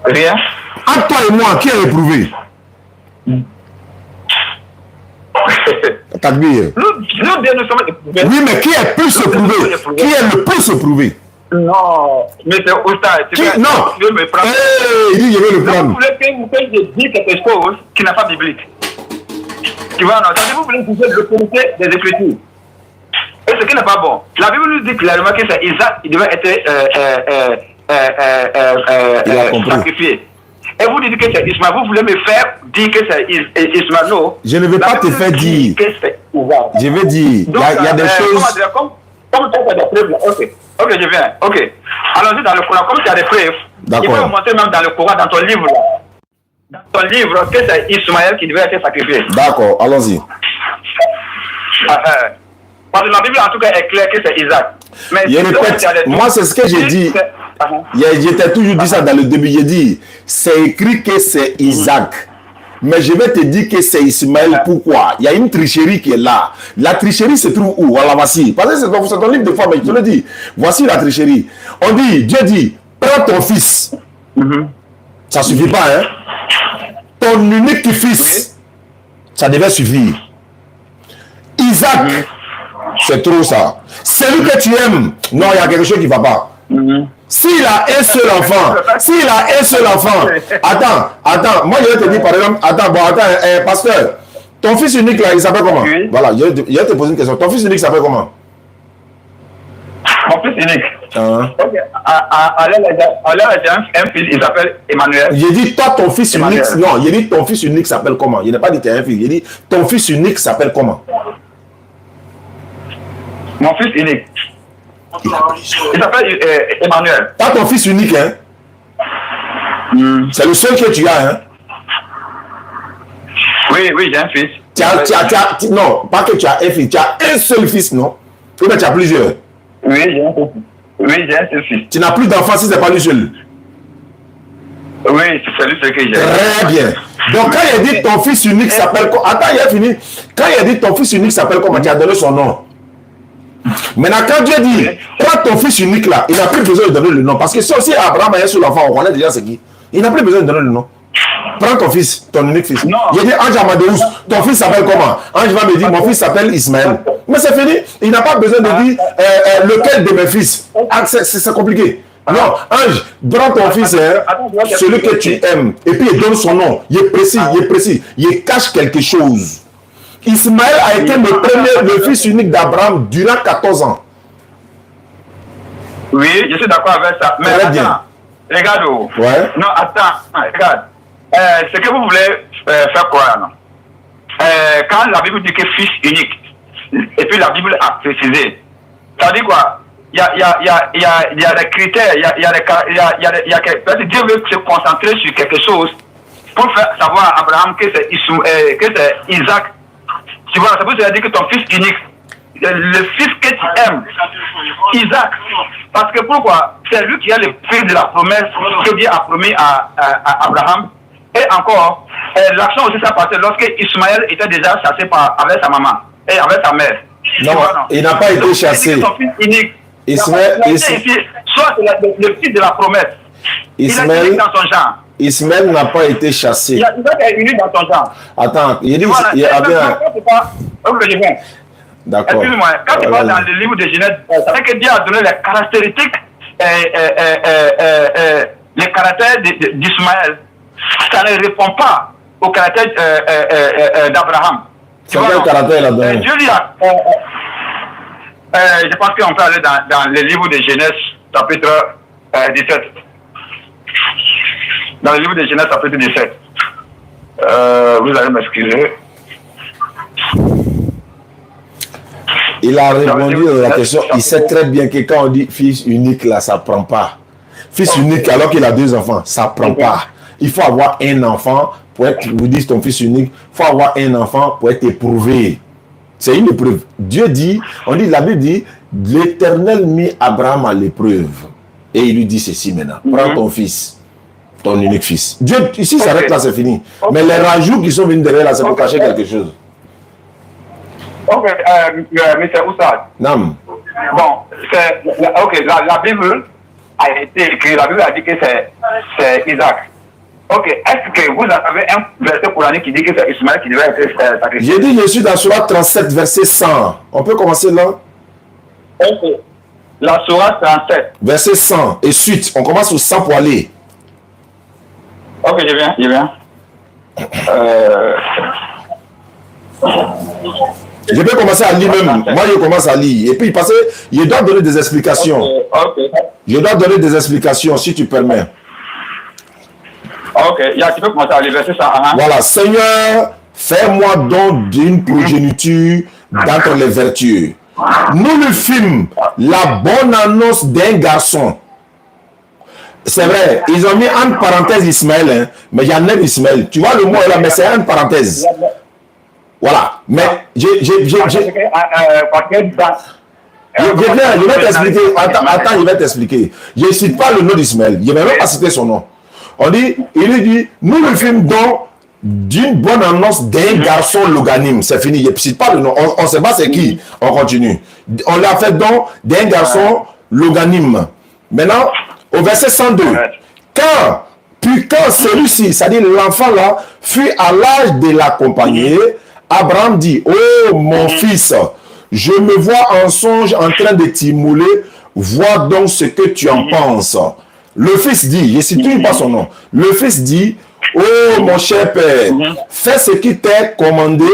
Rien. Entre toi et moi, qui a éprouvé? Takbir. Nous deux, nous sommes éprouvés. Oui, mais qui est plus éprouvé? Qui est le plus éprouvé? Non, mais c'est Oustaz. Non. Tu veux me prendre? Il dit, je vais le prendre. Vous voulez que je dise quelque chose qui n'est pas biblique. Tu vois, non, ça vous voulez que le comité des Écritures. Et ce qui n'est pas bon. La Bible nous dit clairement que c'est Isaac qui devait être sacrifié. Et vous dites que c'est Ismaël. Vous voulez me faire dire que c'est Ismaël. Non. Je ne vais pas te faire dire. Je vais dire. Il y a des choses. Comme tu as des preuves, ok, je viens. Ok. Allons-y dans le Coran. Comme tu as des preuves, il faut vous montrer même dans le Coran, dans ton livre. Dans ton livre, que c'est Ismaël qui devait être sacrifié. D'accord, allons-y. Parce que la Bible, en tout cas, est claire que c'est Isaac. Mais je répète, moi, c'est ce que j'ai dit. J'étais toujours dit ça dans le début. J'ai dit, c'est écrit que c'est Isaac. Mais je vais te dire que c'est Ismaël. Pourquoi? Il y a une tricherie qui est là. La tricherie se trouve où? Voilà, voici. Parce que c'est ton livre de foi, mais je te le dis. Voici la tricherie. On dit, Dieu dit, prends ton fils. Ça ne suffit pas, hein? Ton unique fils. Ça devait suffire. Isaac. C'est trop ça. Celui que tu aimes, non, il y a quelque chose qui ne va pas. S'il a un seul enfant, attends, moi je vais te dire par exemple, pasteur, ton fils unique là, il s'appelle comment? Oui. Voilà, je vais te poser une question. Ton fils unique s'appelle comment? Mon fils unique. Ok. Alors, j'ai un fils, il s'appelle Emmanuel. J'ai dit, toi, ton fils unique, non, j'ai dit, ton fils unique s'appelle comment? Il n'a pas dit que tu as un fils, j'ai dit, ton fils unique s'appelle comment? Mon fils unique. Il s'appelle Emmanuel. T'as ton fils unique, hein? C'est le seul que tu as, hein? Oui, j'ai un fils. Non, pas que tu as un fils, tu as un seul fils, non? Ou bien tu as plusieurs? Oui, j'ai un seul fils. Tu n'as plus d'enfant si ce n'est pas lui seul? Oui, c'est lui seul que j'ai. Très bien. Donc quand il a dit ton fils unique s'appelle quoi? Attends, il a fini. Quand il a dit ton fils unique s'appelle comment? Tu as donné son nom. Maintenant, quand Dieu dit, prends ton fils unique là, il n'a plus besoin de donner le nom. Parce que si aussi Abraham a un seul enfant, on connaît déjà c'est qui. Il n'a plus besoin de donner le nom. Prends ton fils, ton unique fils. Il dit, Ange Amadeus, ton fils s'appelle comment? Ange va me dire, mon fils s'appelle Ismaël. Mais c'est fini. Il n'a pas besoin de dire lequel de mes fils. C'est compliqué. Non, Ange, prends ton fils, celui que tu aimes, et puis il donne son nom. Il est précis, il cache quelque chose. Ismaël a été le fils unique d'Abraham durant 14 ans. Oui, je suis d'accord avec ça. Mais attends, regarde. Ouais. Non, attends, regarde. Ce que vous voulez faire croire, non? Quand la Bible dit que fils unique, et puis la Bible a précisé, ça dit quoi? Il y a des critères, Dieu veut se concentrer sur quelque chose pour faire savoir à Abraham que c'est Isaac. Tu vois, ça veut dire que ton fils unique, le fils que tu aimes, Isaac, parce que pourquoi? C'est lui qui a le fils de la promesse que Dieu a promis à Abraham. Et encore, l'action aussi s'est passée lorsque Ismaël était déjà chassé avec sa maman et avec sa mère. Non, il n'a pas été chassé. Son fils unique, Ismaël, soit le fils de la promesse. Ismaël, il est dans son genre. Ismaël n'a pas été chassé. Il est unique dans son genre. Attends, il dit il y a bien. D'accord. Excuse-moi, quand tu vas dans le livre de Genèse, c'est vrai que Dieu a donné les caractéristiques, les caractères d'Ismaël. Ça ne répond pas au caractère d'Abraham. Quel caractère il a donné? Dieu lui a. Je pense qu'on peut aller dans le livre de Genèse, chapitre 17. Dans le livre de Genèse, chapitre 17. Vous allez m'excuser. Il a répondu à la question. Il sait très bien que quand on dit fils unique, là, ça ne prend pas. Fils unique, alors qu'il a 2 enfants, ça ne prend pas. Il faut avoir un enfant pour être, vous dites ton fils unique, il faut avoir un enfant pour être éprouvé. C'est une épreuve. Dieu dit, la Bible dit, l'Éternel mit Abraham à l'épreuve. Et il lui dit ceci maintenant. Prends ton fils, ton unique fils. Dieu, ici, ça s'arrête là, c'est fini. Mais les rajouts qui sont venus derrière là, c'est pour cacher quelque chose. Ok, M. Oussad. Non. Bon, la Bible a été écrite, la Bible a dit que c'est Isaac. Ok, est-ce que vous avez un verset coranique qui dit que c'est Ismaël qui devait être sacrifié? J'ai dit, je suis dans Surah 37, verset 100. On peut commencer là? Ok. La Surah 37. Verset 100 et suite. On commence au 100 pour aller. Ok, je viens. Je peux commencer à lire même. Moi, je commence à lire. Et puis, parce que je dois donner des explications. Ok. Je dois donner des explications, si tu permets. Ok, tu peux commencer à lire verset 100. Voilà. Seigneur, fais-moi donc d'une progéniture d'entre les vertueux. Nous lui fîmes la bonne annonce d'un garçon. C'est vrai, ils ont mis en parenthèse Ismaël, hein, mais il y en a Ismaël. Tu vois le mot là, mais c'est en parenthèse. Voilà. Mais je vais t'expliquer. Attends, je vais t'expliquer. Je ne cite pas le nom d'Ismaël. Je ne vais même pas citer son nom. Il lui dit, nous le fîmes donc d'une bonne annonce d'un garçon loganime. C'est fini. Je ne cite pas le nom. On ne sait pas c'est qui. On continue. On l'a fait donc d'un garçon loganime. Maintenant, au verset 102. Quand celui-ci, c'est-à-dire l'enfant là, fut à l'âge de l'accompagner, Abraham dit, oh mon fils, je me vois en songe en train de t'immoler, vois donc ce que tu en penses. Le fils dit, je ne cite pas son nom, le fils dit, oh mon cher père, fais ce qui t'est commandé,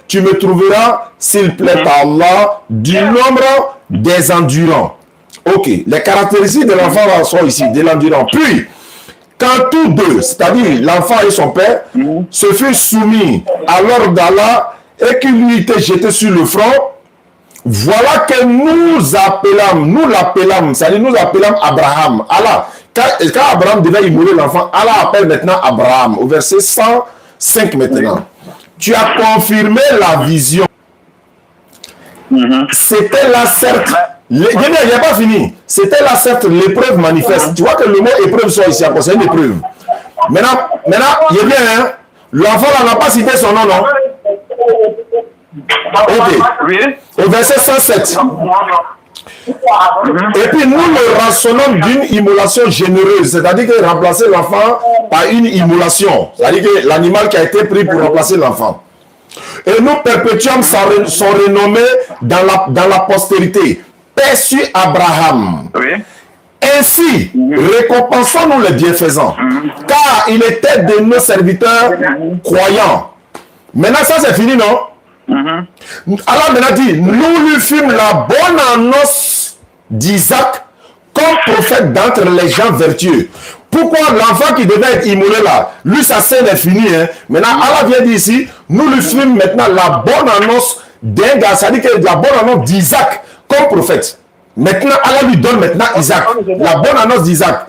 tu me trouveras, s'il plaît à Allah, du nombre des endurants. Ok, les caractéristiques de l'enfant sont ici, de l'endurant. Puis, quand tous deux, c'est-à-dire l'enfant et son père, se furent soumis à l'ordre d'Allah et qu'il lui était jeté sur le front, voilà que nous l'appelâmes, c'est-à-dire nous appelâmes Abraham. Allah, quand Abraham devait immoler l'enfant, Allah appelle maintenant Abraham, au verset 105 maintenant. Tu as confirmé la vision. C'était là certes, il n'y a pas fini. C'était là certes l'épreuve manifeste. Tu vois que le mot épreuve soit ici, c'est une épreuve. Maintenant, il est bien, hein? L'enfant là n'a pas cité son nom, non? Ok. Au verset 107. Et puis nous le rançonnons d'une immolation généreuse, c'est-à-dire que remplacer l'enfant par une immolation, c'est-à-dire que l'animal qui a été pris pour remplacer l'enfant. Et nous perpétuons son renommée dans la postérité. Paix sur Abraham. Ainsi, récompensons-nous les bienfaisants, car il était de nos serviteurs croyants. Maintenant, ça c'est fini, non? Alors maintenant dit, nous lui fîmes la bonne annonce d'Isaac comme prophète d'entre les gens vertueux. Pourquoi l'enfant qui devait être immolé là, lui sa scène est finie, hein? Maintenant Allah vient dire ici, nous lui fîmes maintenant la bonne annonce d'un gars, c'est-à-dire que la bonne annonce d'Isaac comme prophète. Maintenant Allah lui donne maintenant Isaac, la bonne annonce d'Isaac.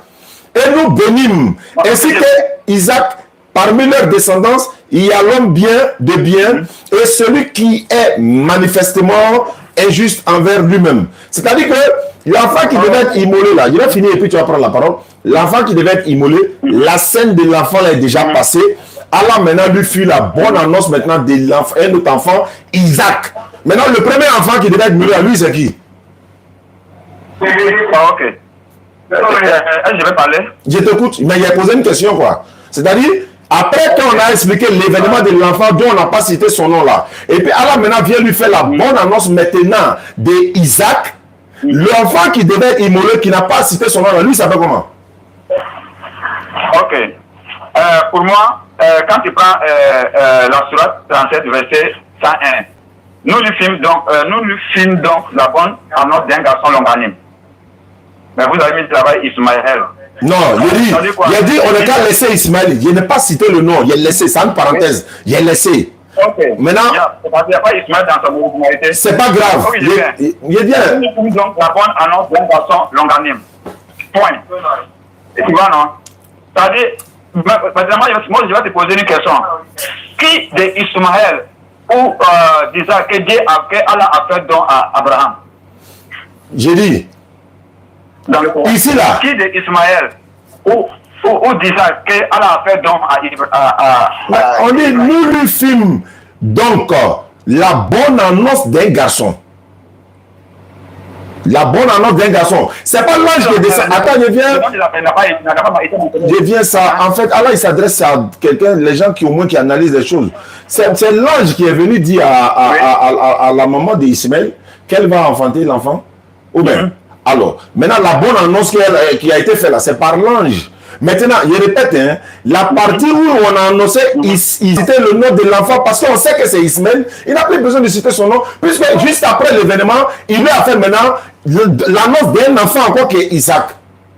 Et nous bénîmes, ainsi que Isaac, parmi leurs descendants, il y a l'homme de bien et celui qui est manifestement injuste envers lui-même. C'est-à-dire que l'enfant qui devait être immolé là, je vais finir et puis tu vas prendre la parole. L'enfant qui devait être immolé, la scène de l'enfant là est déjà passée. Allah maintenant lui fit la bonne annonce maintenant d'un autre enfant, Isaac. Maintenant le premier enfant qui devait être immolé, lui c'est qui? Ok. Je vais parler. Je t'écoute, mais il a posé une question quoi. C'est-à-dire, après qu'on a expliqué l'événement de l'enfant dont on n'a pas cité son nom là, et puis Allah maintenant vient lui faire la bonne annonce maintenant d'Isaac, l'enfant qui devait être immolé, qui n'a pas cité son nom là, lui s'appelle comment? Ok. Pour moi, quand tu prends la sourate 37, verset 101, nous lui fîmes donc la bonne annonce d'un garçon longanime. Mais vous avez mis le travail Ismaël. Non, il a dit on n'a qu'à laisser Ismaël. Il n'a pas cité le nom, il a laissé, c'est une parenthèse. Il a laissé. Ok. Maintenant, il n'y a pas Ismaël dans son originalité. C'est pas grave. Okay, il est bien. Nous donc la bonne annonce d'un garçon longanime. Point. Et tu vois, non? C'est-à-dire, moi je vais te poser une question. Qui de Ismaël ou d'Isaac que Dieu Allah a fait don à Abraham? J'ai dit. Ici là. Qui de Ismaël ou d'Isaac que Allah a fait don à on dit, nous lui fîmes donc la bonne annonce d'un garçon. La bonne annonce d'un garçon. C'est pas l'ange qui descend. Attends, je viens. Je viens ça. En fait, Allah, il s'adresse à quelqu'un, les gens qui au moins qui analysent les choses. C'est l'ange qui est venu dire à la maman d'Ismaël qu'elle va enfanter l'enfant. Ou bien, alors, maintenant, la bonne annonce qui a été faite là, c'est par l'ange. Maintenant, je répète, hein, la partie où on a annoncé, il citait le nom de l'enfant parce qu'on sait que c'est Ismaël. Il n'a plus besoin de citer son nom, puisque juste après l'événement, il lui a fait maintenant l'annonce d'un enfant encore qui est Isaac.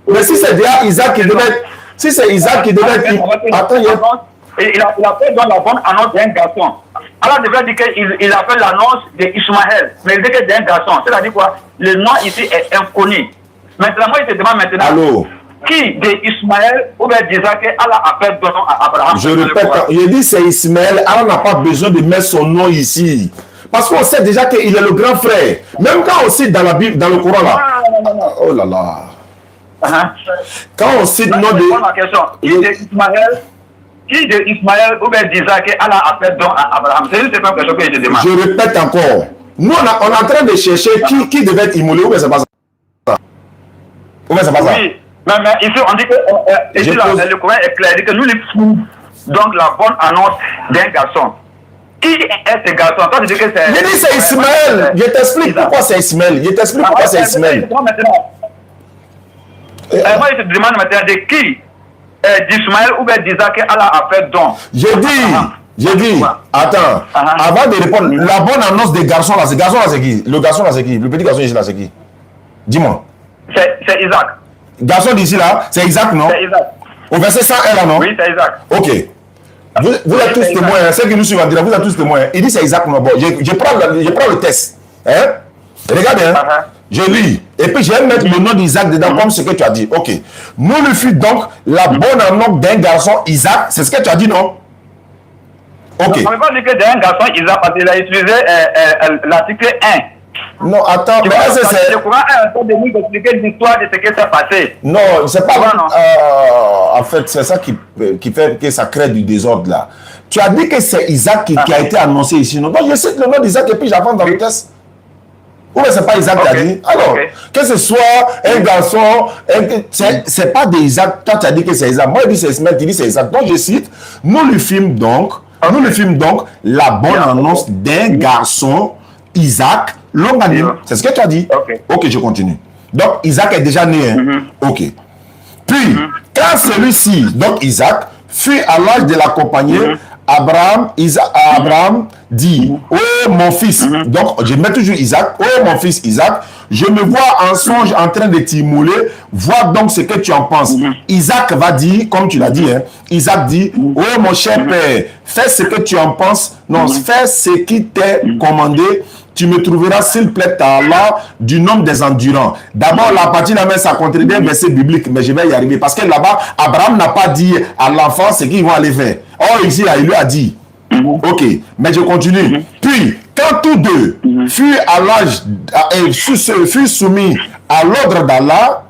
Mais si c'est déjà Isaac qui devait être. Si c'est Isaac qui devait être. Attends, il a fait dans la bonne annonce d'un garçon. Allah devrait dire qu'il a fait l'annonce d'Ismaël, mais il dit que d'un garçon. C'est-à-dire quoi? Le nom ici est inconnu. Maintenant, moi, il te demande maintenant. Allô? Qui de Ismaël ou bien d'Isaac Allah a fait don à Abraham? Je répète, il dit c'est Ismaël, Allah n'a pas besoin de mettre son nom ici. Parce qu'on sait déjà qu'il est le grand frère. Même quand on cite dans la Bible, dans le Coran là. Oh là là. Quand on cite le nom de. Qui de Ismaël ou bien d'Isaac Allah a fait don à Abraham? C'est juste une question que je te demande. Je répète encore. Nous, on est en train de chercher qui devait être immolé ou bien c'est pas ça. Ou bien c'est pas ça. Oui. Mais ici, on dit que le Coran est clair, il dit que nous les fous, donc la bonne annonce d'un garçon. Qui est ce garçon? Toi, tu dis que c'est. Je dis c'est Ismaël. Je t'explique pourquoi c'est Ismaël. Je t'explique pourquoi c'est Ismaël. Moi, je te demande maintenant de qui d'Ismaël ou bien d'Isaac Allah a fait don. J'ai dit, attends, avant de répondre, la bonne annonce des garçons là, c'est qui? Le garçon là, c'est qui? Le petit garçon ici là, c'est qui? Dis-moi. C'est Isaac. Garçon d'ici là, c'est Isaac, non? C'est Isaac. Au verset 101 là, non? Oui, c'est Isaac. Ok. Vous êtes tous témoins, hein, ceux qui nous suivent en direct, vous êtes tous témoins. Il dit c'est Isaac, non? Bon, je prends le test. Hein? Regardez, hein? Je lis. Et puis je vais mettre le nom d'Isaac dedans comme ce que tu as dit. Ok. Nous le fût donc la bonne annonce d'un garçon Isaac. C'est ce que tu as dit, non? Ok. On ne peut pas dire que d'un garçon Isaac parce qu'il a utilisé l'article 1. Non, attends, mais c'est. Le Coran est en train de nous expliquer l'histoire de ce qui s'est passé. Non, c'est pas. En fait, c'est ça qui fait que ça crée du désordre là. Tu as dit que c'est Isaac qui a été annoncé ici. Non, donc je cite le nom d'Isaac et puis j'avance dans le test. Ou bien c'est pas Isaac qui a dit. Alors, que ce soit un garçon, c'est pas d'Isaac. Toi, tu as dit que c'est Isaac. Moi, je dis c'est Ismaël qui dit c'est Isaac. Donc je cite, nous le films donc la bonne annonce d'un garçon, Isaac, longanime. C'est ce que tu as dit. Ok, je continue. Donc, Isaac est déjà né. Hein? Ok. Puis, quand celui-ci, donc Isaac, fut à l'âge de l'accompagner, Abraham dit, oh mon fils, donc je mets toujours Isaac, oh mon fils Isaac, je me vois en songe en train de t'immoler, vois donc ce que tu en penses. Isaac va dire, comme tu l'as dit, hein, Isaac dit, oh mon cher père, fais ce que tu en penses, non, fais ce qui t'est commandé, tu me trouveras, s'il plaît à Allah, du nombre des endurants. D'abord, la partie là, ça contredit un verset biblique, mais je vais y arriver. Parce que là-bas, Abraham n'a pas dit à l'enfant ce qu'ils vont aller faire. Or, ici, là, il lui a dit. Ok, mais je continue. Puis, quand tous deux furent à l'âge, furent soumis à l'ordre d'Allah,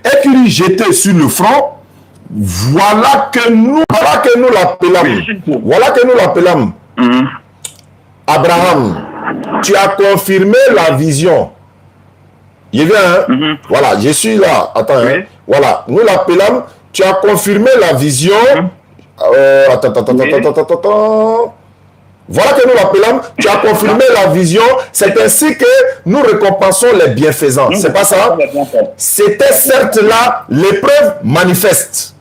et qu'il lui jetait sur le front, voilà que nous l'appelons. Voilà que nous l'appelons. Abraham, tu as confirmé la vision. Je viens, hein? Voilà, je suis là. Attends, hein? Voilà, nous l'appelons. Tu as confirmé la vision. Attends. Voilà que nous l'appelons. Tu as confirmé la vision. C'est ainsi que nous récompensons les bienfaisants. C'est pas ça? C'était certes là l'épreuve manifeste.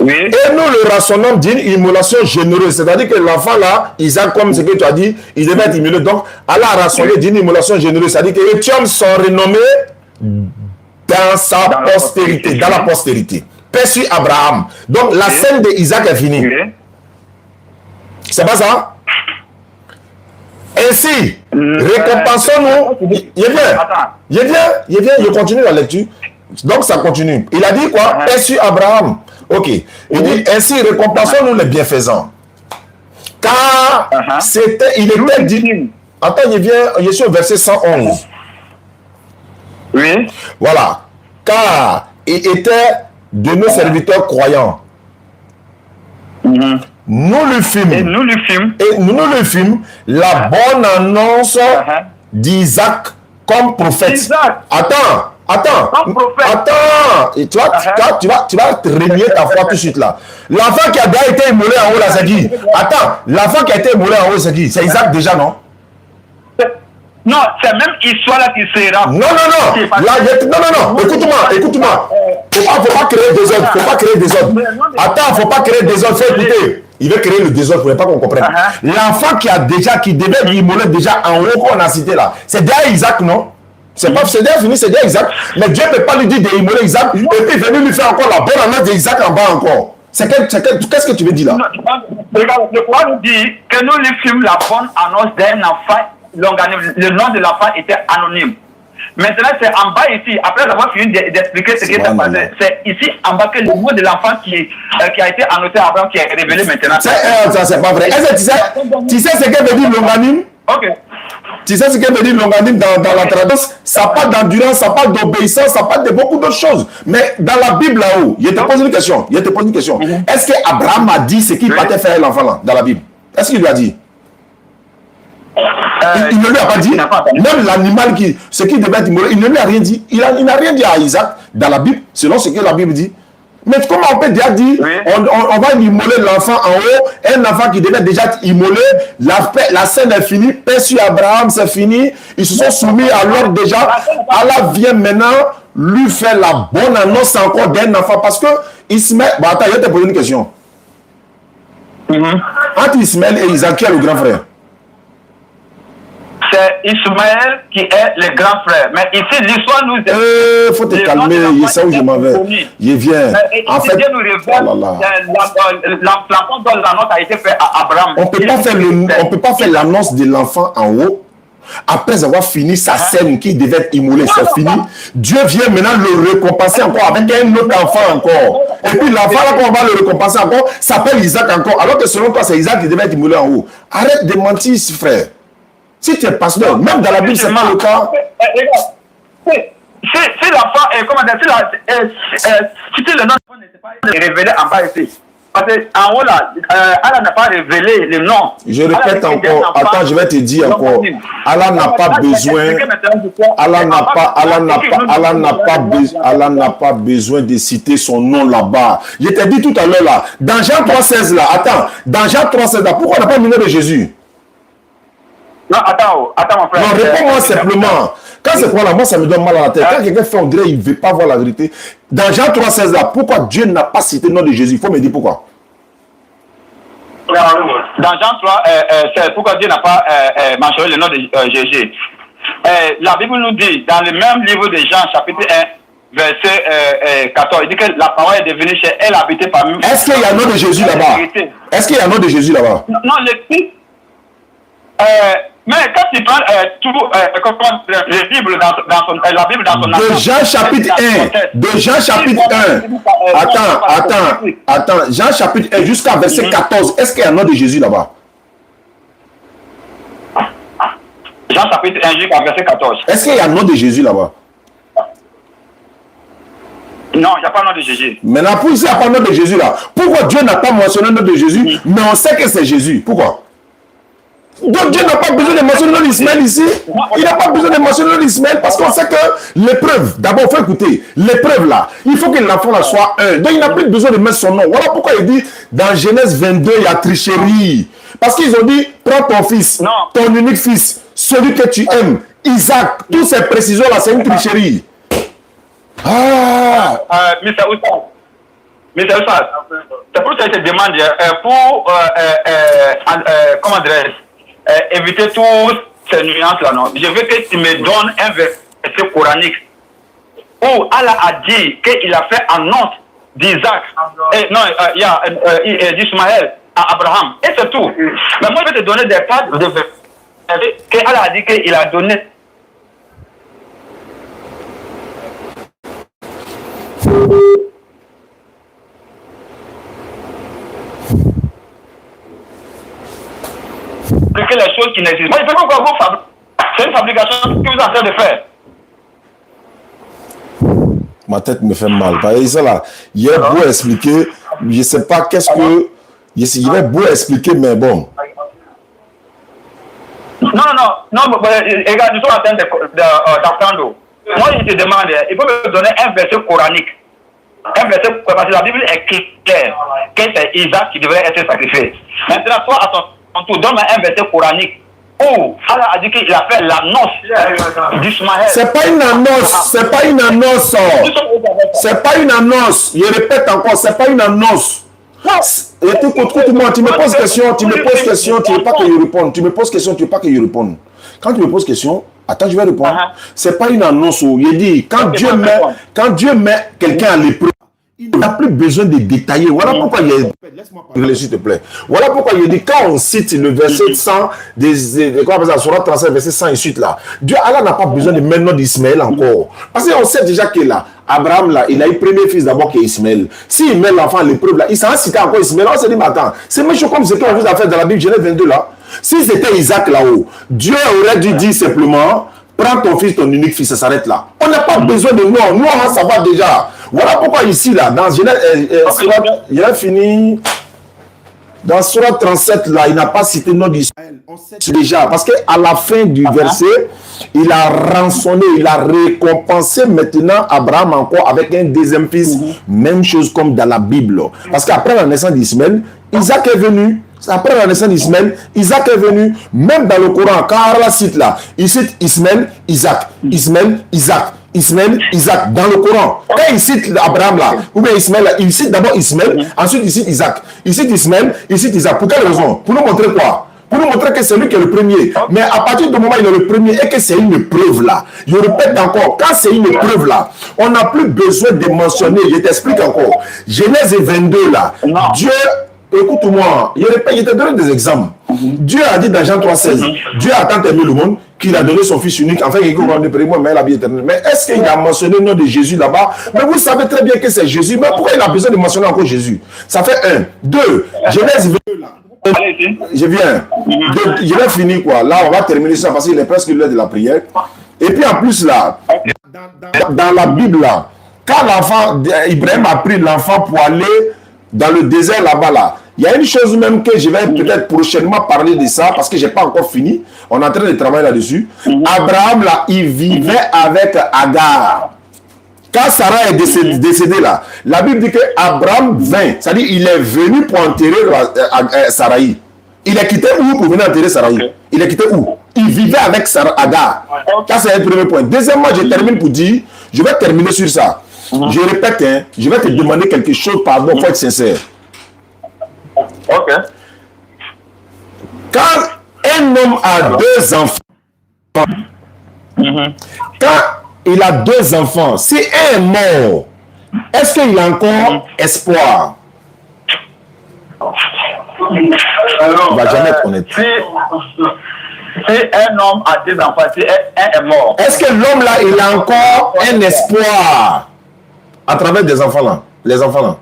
Oui. Et nous le raisonnons d'une immolation généreuse. C'est-à-dire que l'enfant là, Isaac, comme ce que tu as dit, il devait être immolé. Donc, Allah a raisonné d'une immolation généreuse. C'est-à-dire que les Étienne sont renommés dans sa postérité, dans la postérité. Perçu Abraham. Donc, la scène d'Isaac est finie. C'est pas ça? Ainsi, récompensons-nous. Je continue la lecture. Donc, ça continue. Il a dit quoi? Perçu Abraham. Ok. Il dit, ainsi récompensons-nous les bienfaisants. Car il était dit. Attends, je suis au verset 111. Oui. Voilà. Car il était de nos serviteurs croyants. Nous le fîmes. Et nous le fîmes la bonne annonce d'Isaac comme prophète. Isaac. Attends. Comme prophète. Attends. Et tu vas te renier ta foi tout de suite là. L'enfant qui a déjà été immolé en haut là, c'est qui? Attends, l'enfant qui a été immolé en haut, c'est qui? C'est Isaac déjà, non? Non, c'est même histoire là qui sera. Non. Non. Écoute-moi. Faut pas créer des ordres. Attends, faut pas créer des ordres. Faut écouter. Il veut créer le désordre, pour pas qu'on comprenne. L'enfant qui devait être immolé déjà en haut qu'on a cité là, c'est déjà Isaac, non? C'est déjà fini, c'est déjà Isaac. Mais Dieu ne peut pas lui dire d'immoler Isaac et puis venir lui faire encore la bonne annonce d'Isaac en bas encore. Qu'est-ce que tu veux dire là? Regarde, le Coran nous dit que nous lui fîmes la bonne annonce d'un enfant. Le nom de l'enfant était anonyme. Maintenant, c'est en bas ici, après avoir fini d'expliquer ce qui s'est passé, c'est ici en bas que le nom de l'enfant qui a été annoncé à Abraham qui est révélé maintenant. Ça, c'est pas vrai. Est-ce que tu sais ce que veut dire longanime? Ok. Tu sais ce que veut dire longanime dans la traduction? Ça parle d'endurance, ça parle d'obéissance, ça parle de beaucoup d'autres choses. Mais dans la Bible là-haut, il te pose une question. Est-ce qu'Abraham a dit ce qu'il partait faire l'enfant là, dans la Bible? Est-ce qu'il lui a dit? Il ne lui a pas dit. Même l'animal ce qui devait être immolé, il ne lui a rien dit. Il n'a rien dit à Isaac dans la Bible, selon ce que la Bible dit. Mais comment on peut déjà dire, on va immoler l'enfant en haut, un enfant qui devait déjà être immolé, la scène est finie, paix sur Abraham, c'est fini, ils se sont soumis à l'ordre déjà. Allah vient maintenant lui faire la bonne annonce encore d'un enfant, parce que Ismaël, bon attends, je vais te poser une question. Entre Ismaël et Isaac, qui est le grand frère? C'est Ismaël qui est le grand frère. Mais ici, l'histoire nous dit... faut te calmer, il sait où je m'en vais. Il vient. En fait, Dieu nous révèle l'enfant dont l'annonce a été faite à Abraham. On ne peut pas faire l'annonce de l'enfant en haut après avoir fini sa scène qui devait être immolée. C'est fini. Dieu vient maintenant le récompenser encore avec un autre enfant encore. Et puis l'enfant là qu'on va le récompenser encore s'appelle Isaac encore. Alors que selon toi, c'est Isaac qui devait être immolé en haut. Arrête de mentir, frère. Si tu es pasteur, même dans la Bible, c'est pas le cas. Si l'enfant est, comment dire, si le nom de l'enfant n'était pas révélé en bas ici. Parce qu'en haut là, Allah n'a pas révélé le nom. Je répète encore, attends, je vais te dire encore. Allah n'a pas besoin. Allah n'a pas besoin de citer son nom là-bas. Je t'ai dit tout à l'heure là, dans Jean 3,16 là, attends, dans Jean 3,16 là, pourquoi on n'a pas mis le nom de Jésus? Non, attends mon frère. Non, réponds-moi simplement. Quand c'est quoi là, moi ça me donne mal à la tête. Quand quelqu'un fait, on dirait qu'il ne veut pas voir la vérité. Dans Jean 3,16 là, pourquoi Dieu n'a pas cité le nom de Jésus? Il faut me dire pourquoi. Dans Jean 3, c'est pourquoi Dieu n'a pas mentionné le nom de Jésus. La Bible nous dit, dans le même livre de Jean, chapitre 1, verset 14, il dit que la parole est devenue chez elle, habitée parmi nous. Est-ce qu'il y a un nom de Jésus là-bas? Est-ce qu'il y a un nom de Jésus là-bas? Non, le Christ. Mais quand tu prends la Bible dans son de Jean chapitre 1, de Jean chapitre 1, attends, Jean chapitre 1 jusqu'à verset 14, est-ce qu'il y a un nom de Jésus là-bas? Jean chapitre 1 jusqu'à verset 14. Est-ce qu'il y a un nom de Jésus là-bas? Non, il n'y a pas de nom de Jésus. Maintenant, pour il n'y a pas de nom de Jésus là, pourquoi Dieu n'a pas mentionné le nom de Jésus, mais on sait que c'est Jésus? Pourquoi? Donc Dieu n'a pas besoin de mentionner le nom d'Ismaël ici. Il n'a pas besoin de mentionner le nom d'Ismaël parce qu'on sait que l'épreuve, d'abord il faut écouter, l'épreuve là, il faut que l'enfant là soit un. Donc il n'a plus besoin de mettre son nom. Voilà pourquoi il dit dans Genèse 22, il y a tricherie. Parce qu'ils ont dit, prends ton fils, ton unique fils, celui que tu aimes, Isaac. Toutes ces précisions là, c'est une tricherie. Ah! Mr. Oussad, c'est pour ça que je te demande comment dirais-je, éviter toutes ces nuances-là, non. Je veux que tu me donnes un verset coranique où Allah a dit qu'il a fait annonce d'Isaac, d'Ismaël à Abraham, et c'est tout. Mais moi, je vais te donner des cas de versets que Allah a dit qu'il a donné. Que les choses qui n'existent pas. Il faut encore vous fabriquer. C'est une fabrication que vous êtes en train de faire. Ma tête me fait mal. Parce que ça là, il est beau expliquer. Je ne sais pas qu'est-ce que. Il est beau expliquer, mais bon. Non. Non, regarde, nous sommes en train d'apprendre. Moi, je te demande, il faut me donner un verset coranique. Un verset, parce que la Bible est claire que c'est Isaac qui devrait être sacrifié. Maintenant, toi, à ton tour, donne-moi un verset coranique où Allah a dit qu'il a fait l'annonce d'Ismaël. C'est pas une annonce, c'est pas une annonce. C'est pas une annonce. Je répète encore, c'est pas une annonce. Écoute-moi, tu me poses question, tu ne veux pas que je réponde. Tu me poses question, tu ne veux pas que je réponde. Quand tu me poses question, attends, je vais répondre. C'est pas une annonce. Il dit, quand Dieu met quelqu'un à l'épreuve, il n'a plus besoin de détailler. Voilà pourquoi il y a... Laisse-moi parler, s'il te plaît. Voilà pourquoi il dit, quand on cite le verset 100, quoi on appelle ça, Surah 37, verset 100 et suite là, Dieu, Allah n'a pas besoin de maintenant d'Ismaël encore. Parce qu'on sait déjà que là, Abraham là, il a eu premier fils d'abord qui est Ismaël. S'il met l'enfant à l'épreuve là, il s'en cité encore Ismaël. On se dit, mais attends, c'est méchant comme ce qu'on vous a fait dans la Bible, Genèse 22 là. Si c'était Isaac là-haut, Dieu aurait dû dire simplement, prends ton fils, ton unique fils, ça s'arrête là. On n'a pas besoin de nous, on va savoir déjà. Voilà pourquoi ici là, dans Genèse, il a fini. Dans Surah 37 là, il n'a pas cité le nom d'Israël. On sait déjà, parce qu'à la fin du verset, il a rançonné, il a récompensé maintenant Abraham encore avec un deuxième fils. Même chose comme dans la Bible. Parce qu'après la naissance d'Ismaël, Isaac est venu. Après la naissance d'Ismaël, Isaac est venu. Même dans le Coran, quand Allah cite là, il cite Ismaël, Isaac, Ismaël, Isaac, Ismaël, Isaac, dans le Coran. Quand il cite Abraham là, ou bien Ismaël là, il cite d'abord Ismaël, ensuite il cite Isaac. Il cite Ismaël, il cite Isaac. Pour quelle raison? Pour nous montrer quoi? Pour nous montrer que c'est lui qui est le premier. Mais à partir du moment où il est le premier et que c'est une preuve là, je répète encore, quand c'est une preuve là, on n'a plus besoin de mentionner, je t'explique encore. Genèse 22 là, Dieu... Écoute-moi, je te donne des exemples. Dieu a dit dans Jean 3,16, Dieu a tant aimé le monde qu'il a donné son fils unique, enfin qu'il commande de moi, mais la vie éternelle. Mais est-ce qu'il a mentionné le nom de Jésus là-bas? Mais vous savez très bien que c'est Jésus. Mais pourquoi il a besoin de mentionner encore Jésus? Ça fait 1. 2. Genèse 22 là. Je viens. Je vais finir quoi. Là, on va terminer ça parce qu'il est presque l'heure de la prière. Et puis en plus là, dans la Bible là, quand l'enfant, Ibrahim a pris l'enfant pour aller dans le désert là-bas là, il y a une chose même que je vais peut-être prochainement parler de ça parce que je n'ai pas encore fini. On est en train de travailler là-dessus. Abraham là, il vivait avec Agar. Quand Sarah est décédée là, la Bible dit que Abraham vint, c'est-à-dire il est venu pour enterrer Sarai. Il est quitté où pour venir enterrer Sarai? Il est quitté où? Il vivait avec Agar. Ça c'est le premier point. Deuxièmement, je termine pour dire, je vais terminer sur ça. Je répète, hein, je vais te demander quelque chose, pardon, faut être sincère. Ok. Quand un homme a 2 enfants, quand il a 2 enfants, si un est mort, est-ce qu'il a encore espoir? On va jamais connaître. Si un homme a 2 enfants, si un est mort. Est-ce que l'homme là, il a encore un espoir à travers des enfants là, les enfants là?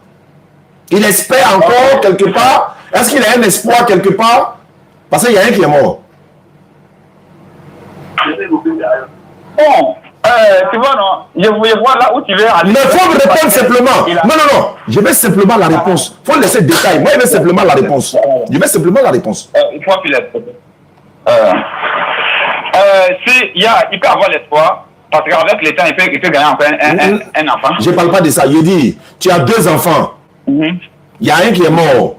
Il espère encore quelque part? Est-ce qu'il a un espoir quelque part? Parce qu'il y a un qui est mort. Bon, tu vois, non, je voulais voir là où tu veux aller. Mais il faut me répondre simplement. Non. Je veux simplement la réponse. Il faut laisser le détail. Moi, je veux simplement la réponse. Je veux simplement la réponse. Il faut appuyer. Il peut avoir l'espoir. Parce qu'avec le temps, il peut gagner encore un enfant. Je ne parle pas de ça. Je dis, tu as 2 enfants. Il y a un qui est mort.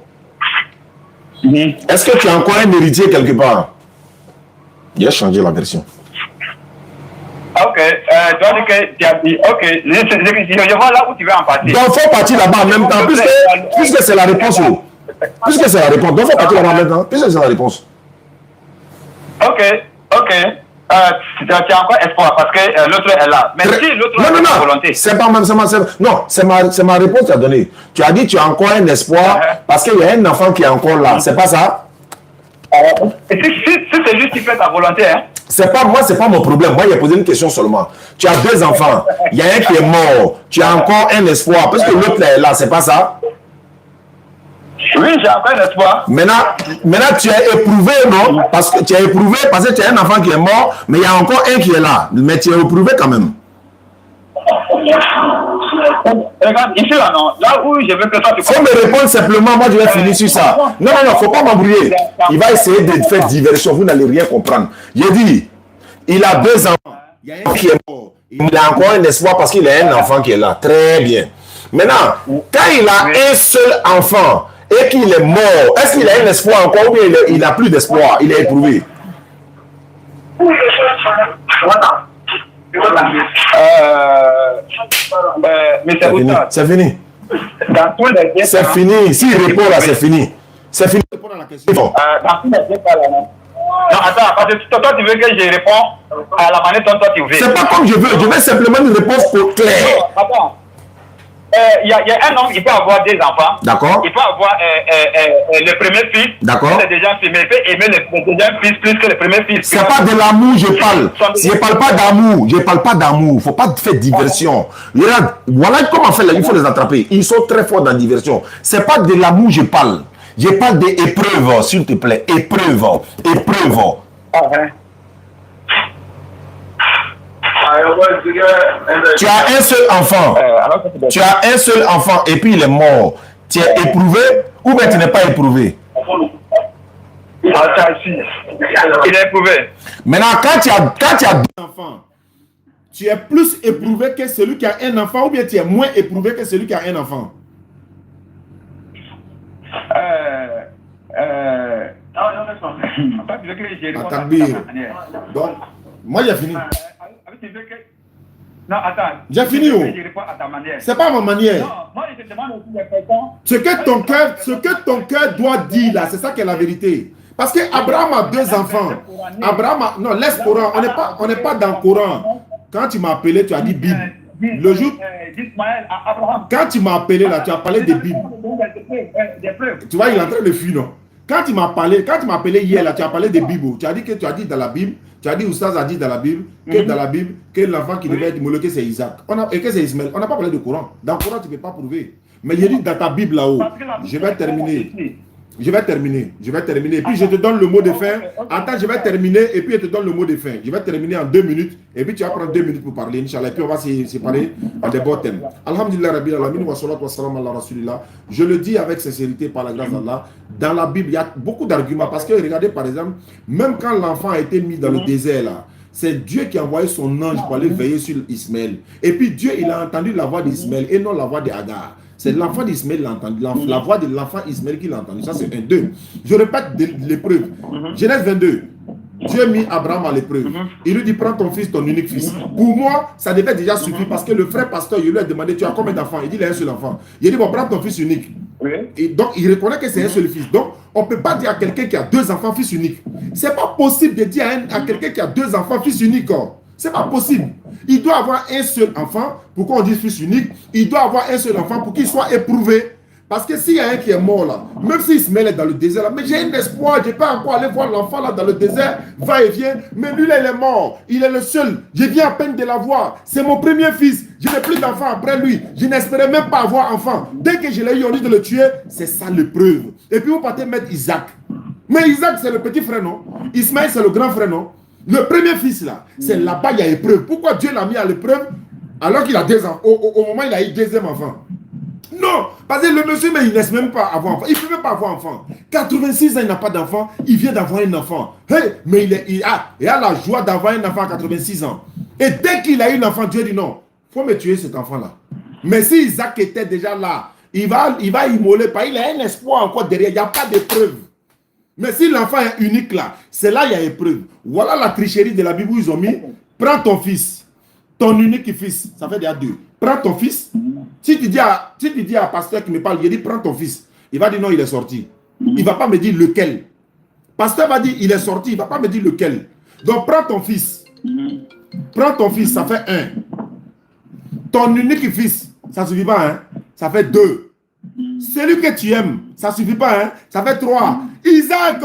Est-ce que tu as encore un héritier quelque part? Il a changé la version. Ok, tu as dit que tu as dit, ok, je vois là où tu veux en partir. Donc, il faut partir là-bas en même temps, puisque c'est la réponse. Puisque c'est la réponse, donc il faut partir là-bas en même temps, puisque c'est la réponse. Ok. Tu as encore espoir parce que l'autre est là. Mais si l'autre a une volonté. C'est pas même, c'est ma réponse que tu as donnée. Tu as dit tu as encore un espoir parce qu'il y a un enfant qui est encore là. C'est pas ça? Et si c'est juste qui fait ta volonté, hein? C'est pas moi, c'est pas mon problème. Moi, il a posé une question seulement. Tu as 2 enfants. Il y a un qui est mort. Tu as encore un espoir parce que l'autre est là. C'est pas ça? Oui, j'ai encore un espoir. Maintenant, tu es éprouvé, non? Parce que tu es éprouvé parce que tu as un enfant qui est mort, mais il y a encore un qui est là. Mais tu es éprouvé quand même. Regarde, ici là, non. Là où je veux que toi tu Faut me répondre simplement, moi je vais finir sur ça. Non, non, non, faut pas m'embrouiller. Il va essayer de faire diversion, vous n'allez rien comprendre. J'ai dit, il a 2 enfants. Il y a un qui est mort. Il a encore un espoir parce qu'il a un enfant qui est là. Très bien. Maintenant, quand il a un seul enfant et qu'il est mort, est-ce qu'il a un espoir encore ou bien il n'a plus d'espoir? Il est éprouvé. Mais c'est fini. C'est fini. C'est fini. S'il répond là, c'est fini. C'est fini. Répondre à la question. Non, attends, parce que toi, tu veux que je réponds à la manière dont toi tu veux. C'est pas comme je veux. Je veux simplement une réponse claire. Attends. Il y a un homme, il peut avoir 2 enfants. D'accord. Il peut avoir le premier fils. D'accord. C'est déjà fait, mais il peut aimer le deuxième fils plus que le premier fils. C'est pas de l'amour, je parle. Je parle pas d'amour. Je parle pas d'amour. Faut pas faire diversion. Regarde, voilà comment faire. Il faut les attraper. Ils sont très forts dans la diversion. C'est pas de l'amour, je parle. Je parle des épreuves, s'il te plaît. Épreuves. Épreuves. Tu as un seul enfant. Tu as un seul enfant et puis il est mort. Tu es éprouvé ou bien tu n'es pas éprouvé? Il est éprouvé. Maintenant, quand tu as 2 enfants, tu es plus éprouvé que celui qui a un enfant ou bien tu es moins éprouvé que celui qui a un enfant? Donc, moi j'ai fini. Non, attends. J'ai fini. C'est pas ma manière. Non, moi je te demande aussi des questions. Ce que ton cœur doit dire là, c'est ça qui est la vérité. Parce que Abraham a 2 enfants. Non, laisse le Coran. On n'est pas dans le Coran. Quand tu m'as appelé, tu as dit Bible. Le jour. Quand tu m'as appelé là, tu as parlé de Bible. Tu vois, il est en train de fuir, non? Quand tu m'as appelé hier là, tu as parlé de Bible. Tu as dit dans la Bible. Tu as dit Oustaz a dit dans la Bible que l'enfant qui devait être moloqué c'est Isaac. Et que c'est Ismaël. On n'a pas parlé de Coran. Dans le Coran, tu ne peux pas prouver. Mais il dit dans ta Bible là-haut. Je vais terminer. Et puis je te donne le mot de fin. Attends, je vais terminer et puis je te donne le mot de fin. Je vais terminer en 2 minutes. Et puis tu vas prendre 2 minutes pour parler, Inch'Allah. Et puis on va se séparer en des beaux thèmes. Alhamdulillah Rabbil Alamin wa salatu wa salam ala Rasulillah. Je le dis avec sincérité par la grâce d'Allah. Dans la Bible, il y a beaucoup d'arguments. Parce que regardez par exemple, même quand l'enfant a été mis dans le désert là, c'est Dieu qui a envoyé son ange pour aller veiller sur Ismaël. Et puis Dieu, il a entendu la voix d'Ismaël et non la voix d'Agar. C'est l'enfant d'Ismaël qui l'a entendu, la voix de l'enfant Ismaël qui l'a entendu. Ça, c'est 1, 2. Je répète l'épreuve. Genèse 22. Dieu mit Abraham à l'épreuve. Il lui dit, prends ton fils, ton unique fils. Pour moi, ça devait déjà suffire parce que le frère pasteur, il lui a demandé, tu as combien d'enfants? Il dit, il a un seul enfant. Il a dit, bon, prends ton fils unique. Et donc, il reconnaît que c'est un seul fils. Donc, on ne peut pas dire à quelqu'un qui a 2 enfants, fils unique. Ce n'est pas possible de dire à quelqu'un qui a 2 enfants, fils unique. C'est pas possible. Il doit avoir un seul enfant. Pourquoi on dit fils unique? Il doit avoir un seul enfant pour qu'il soit éprouvé. Parce que s'il y a un qui est mort là, même si Ismaël est dans le désert là, mais j'ai un espoir, je peux encore aller voir l'enfant là dans le désert, va et vient, mais lui là il est mort, il est le seul, je viens à peine de l'avoir, c'est mon premier fils, je n'ai plus d'enfant après lui, je n'espérais même pas avoir enfant. Dès que je l'ai eu, on dit de le tuer, c'est ça l'épreuve. Et puis vous partez mettre Isaac. Mais Isaac c'est le petit frère non? Ismaël c'est le grand frère non? Le premier fils là, c'est là-bas il y a épreuve. Pourquoi Dieu l'a mis à l'épreuve alors qu'il a 2 ans, au moment où il a eu 2e enfant? Non, parce que le monsieur, mais il ne laisse même pas avoir enfant. Il ne peut même pas avoir enfant. 86 ans, il n'a pas d'enfant. Il vient d'avoir un enfant. Hey, mais il a la joie d'avoir un enfant à 86 ans. Et dès qu'il a eu l'enfant, Dieu dit non, il faut me tuer cet enfant-là. Mais si Isaac était déjà là, il va immoler. Il a un espoir encore derrière. Il n'y a pas d'épreuve. Mais si l'enfant est unique là, c'est là il y a épreuve. Voilà la tricherie de la Bible où ils ont mis. Prends ton fils, ton unique fils. Ça fait déjà 2. Prends ton fils. Si tu dis à pasteur qui me parle, il dit prends ton fils. Il va dire non, il est sorti. Il ne va pas me dire lequel. Pasteur va dire il est sorti. Il ne va pas me dire lequel. Donc prends ton fils. Prends ton fils, ça fait 1. Ton unique fils, ça ne suffit pas, hein? Ça fait 2. Celui que tu aimes, ça ne suffit pas, hein? Ça fait 3. Isaac,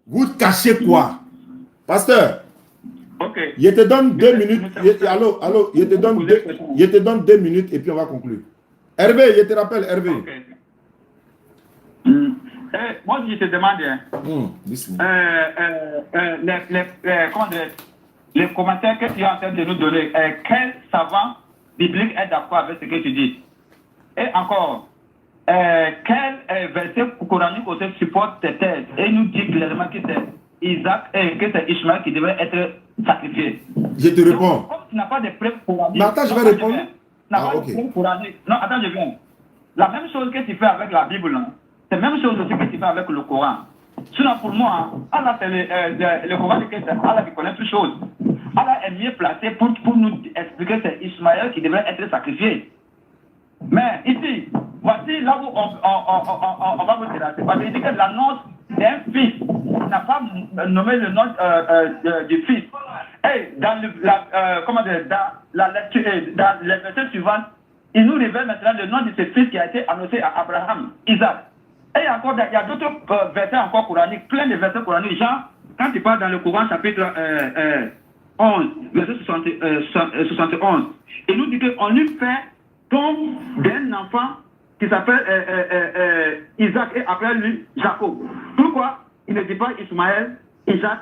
vous cachez quoi? Pasteur, okay. Je te donne 2 minutes. Allô, je te donne 2 minutes et puis on va conclure. Hervé, je te rappelle, Hervé. Okay. Moi, je te demande, les commentaires que tu es en train de nous donner, quel savant biblique est d'accord avec ce que tu dis. Et encore, quel verset coranique aussi supporte tes thèses et nous dit clairement que c'est Isaac et que c'est Ishmaël qui devrait être sacrifié? Je te réponds. Donc, comme tu n'as pas de preuve coranique. Mais attends, je vais répondre. Non, attends, je viens. La même chose que tu fais avec la Bible, c'est la même chose aussi que tu fais avec le Coran. Sinon, pour moi, Allah, c'est le Coran que c'est Allah qui connaît toutes choses. Allah est mieux placé pour nous expliquer que c'est Ishmaël qui devrait être sacrifié. Mais ici, voici là où on va vous terrasser. Parce qu'il dit que l'annonce d'un fils n'a pas nommé le nom du fils. Et dans la lecture, dans les versets suivants, il nous révèle maintenant le nom de ce fils qui a été annoncé à Abraham, Isaac. Et encore, il y a d'autres versets encore coraniques, plein de versets coraniques. Jean, quand tu parles dans le Coran, chapitre 11, verset 71, il nous dit qu'on lui fait don d'un enfant qui s'appelle Isaac et après lui Jacob. Pourquoi il ne dit pas Ismaël, Isaac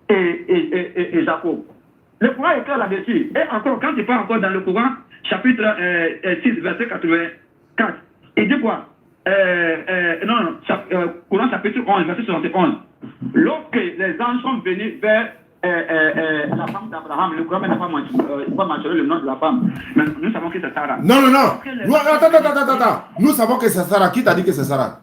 et Jacob? Le Coran est clair là-dessus. Et encore, quand tu parles encore dans le Coran, chapitre 6, verset 84, il dit quoi? Coran chapitre 11, verset 71. Lorsque les anges sont venus vers la femme d'Abraham, le Coran n'a pas mentionné le nom de la femme, mais nous savons que c'est Sarah. Non. Attends. Nous savons que c'est Sarah. Qui t'a dit que c'est Sarah?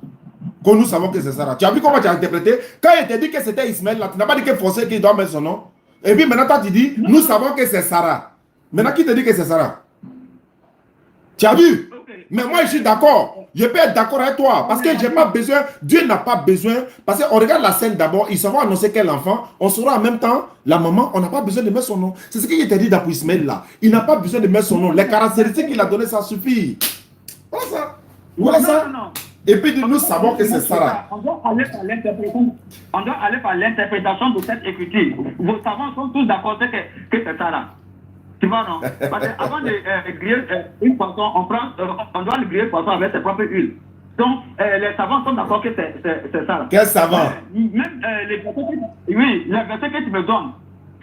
Quand nous savons que c'est Sarah. Tu as vu comment tu as interprété? Quand il t'a dit que c'était Ismaël, là, tu n'as pas dit que forcément qu'il doit mettre son nom. Et puis maintenant, tu dis, nous savons que c'est Sarah. Maintenant, qui te dit que c'est Sarah? Tu as vu? Mais moi, je suis d'accord. Je peux être d'accord avec toi. Parce que j'ai pas besoin, Dieu n'a pas besoin. Parce qu'on regarde la scène d'abord, ils sauront annoncer quel enfant. On saura en même temps, la maman, on n'a pas besoin de mettre son nom. C'est ce qu'il t'a dit dans Ismaël là. Il n'a pas besoin de mettre son nom. Les caractéristiques qu'il a données, ça suffit. Voilà ça. Voilà ça. Et puis nous savons que c'est Sarah. On doit aller par l'interprétation de cette écriture. Vos savants sont tous d'accord que c'est Sarah. Tu vois, non? Parce qu'avant de griller une poisson, on doit le griller le poisson avec ses propres huiles. Donc, les savants sont d'accord que c'est ça. Quel savant? Même les versets que tu me donnes,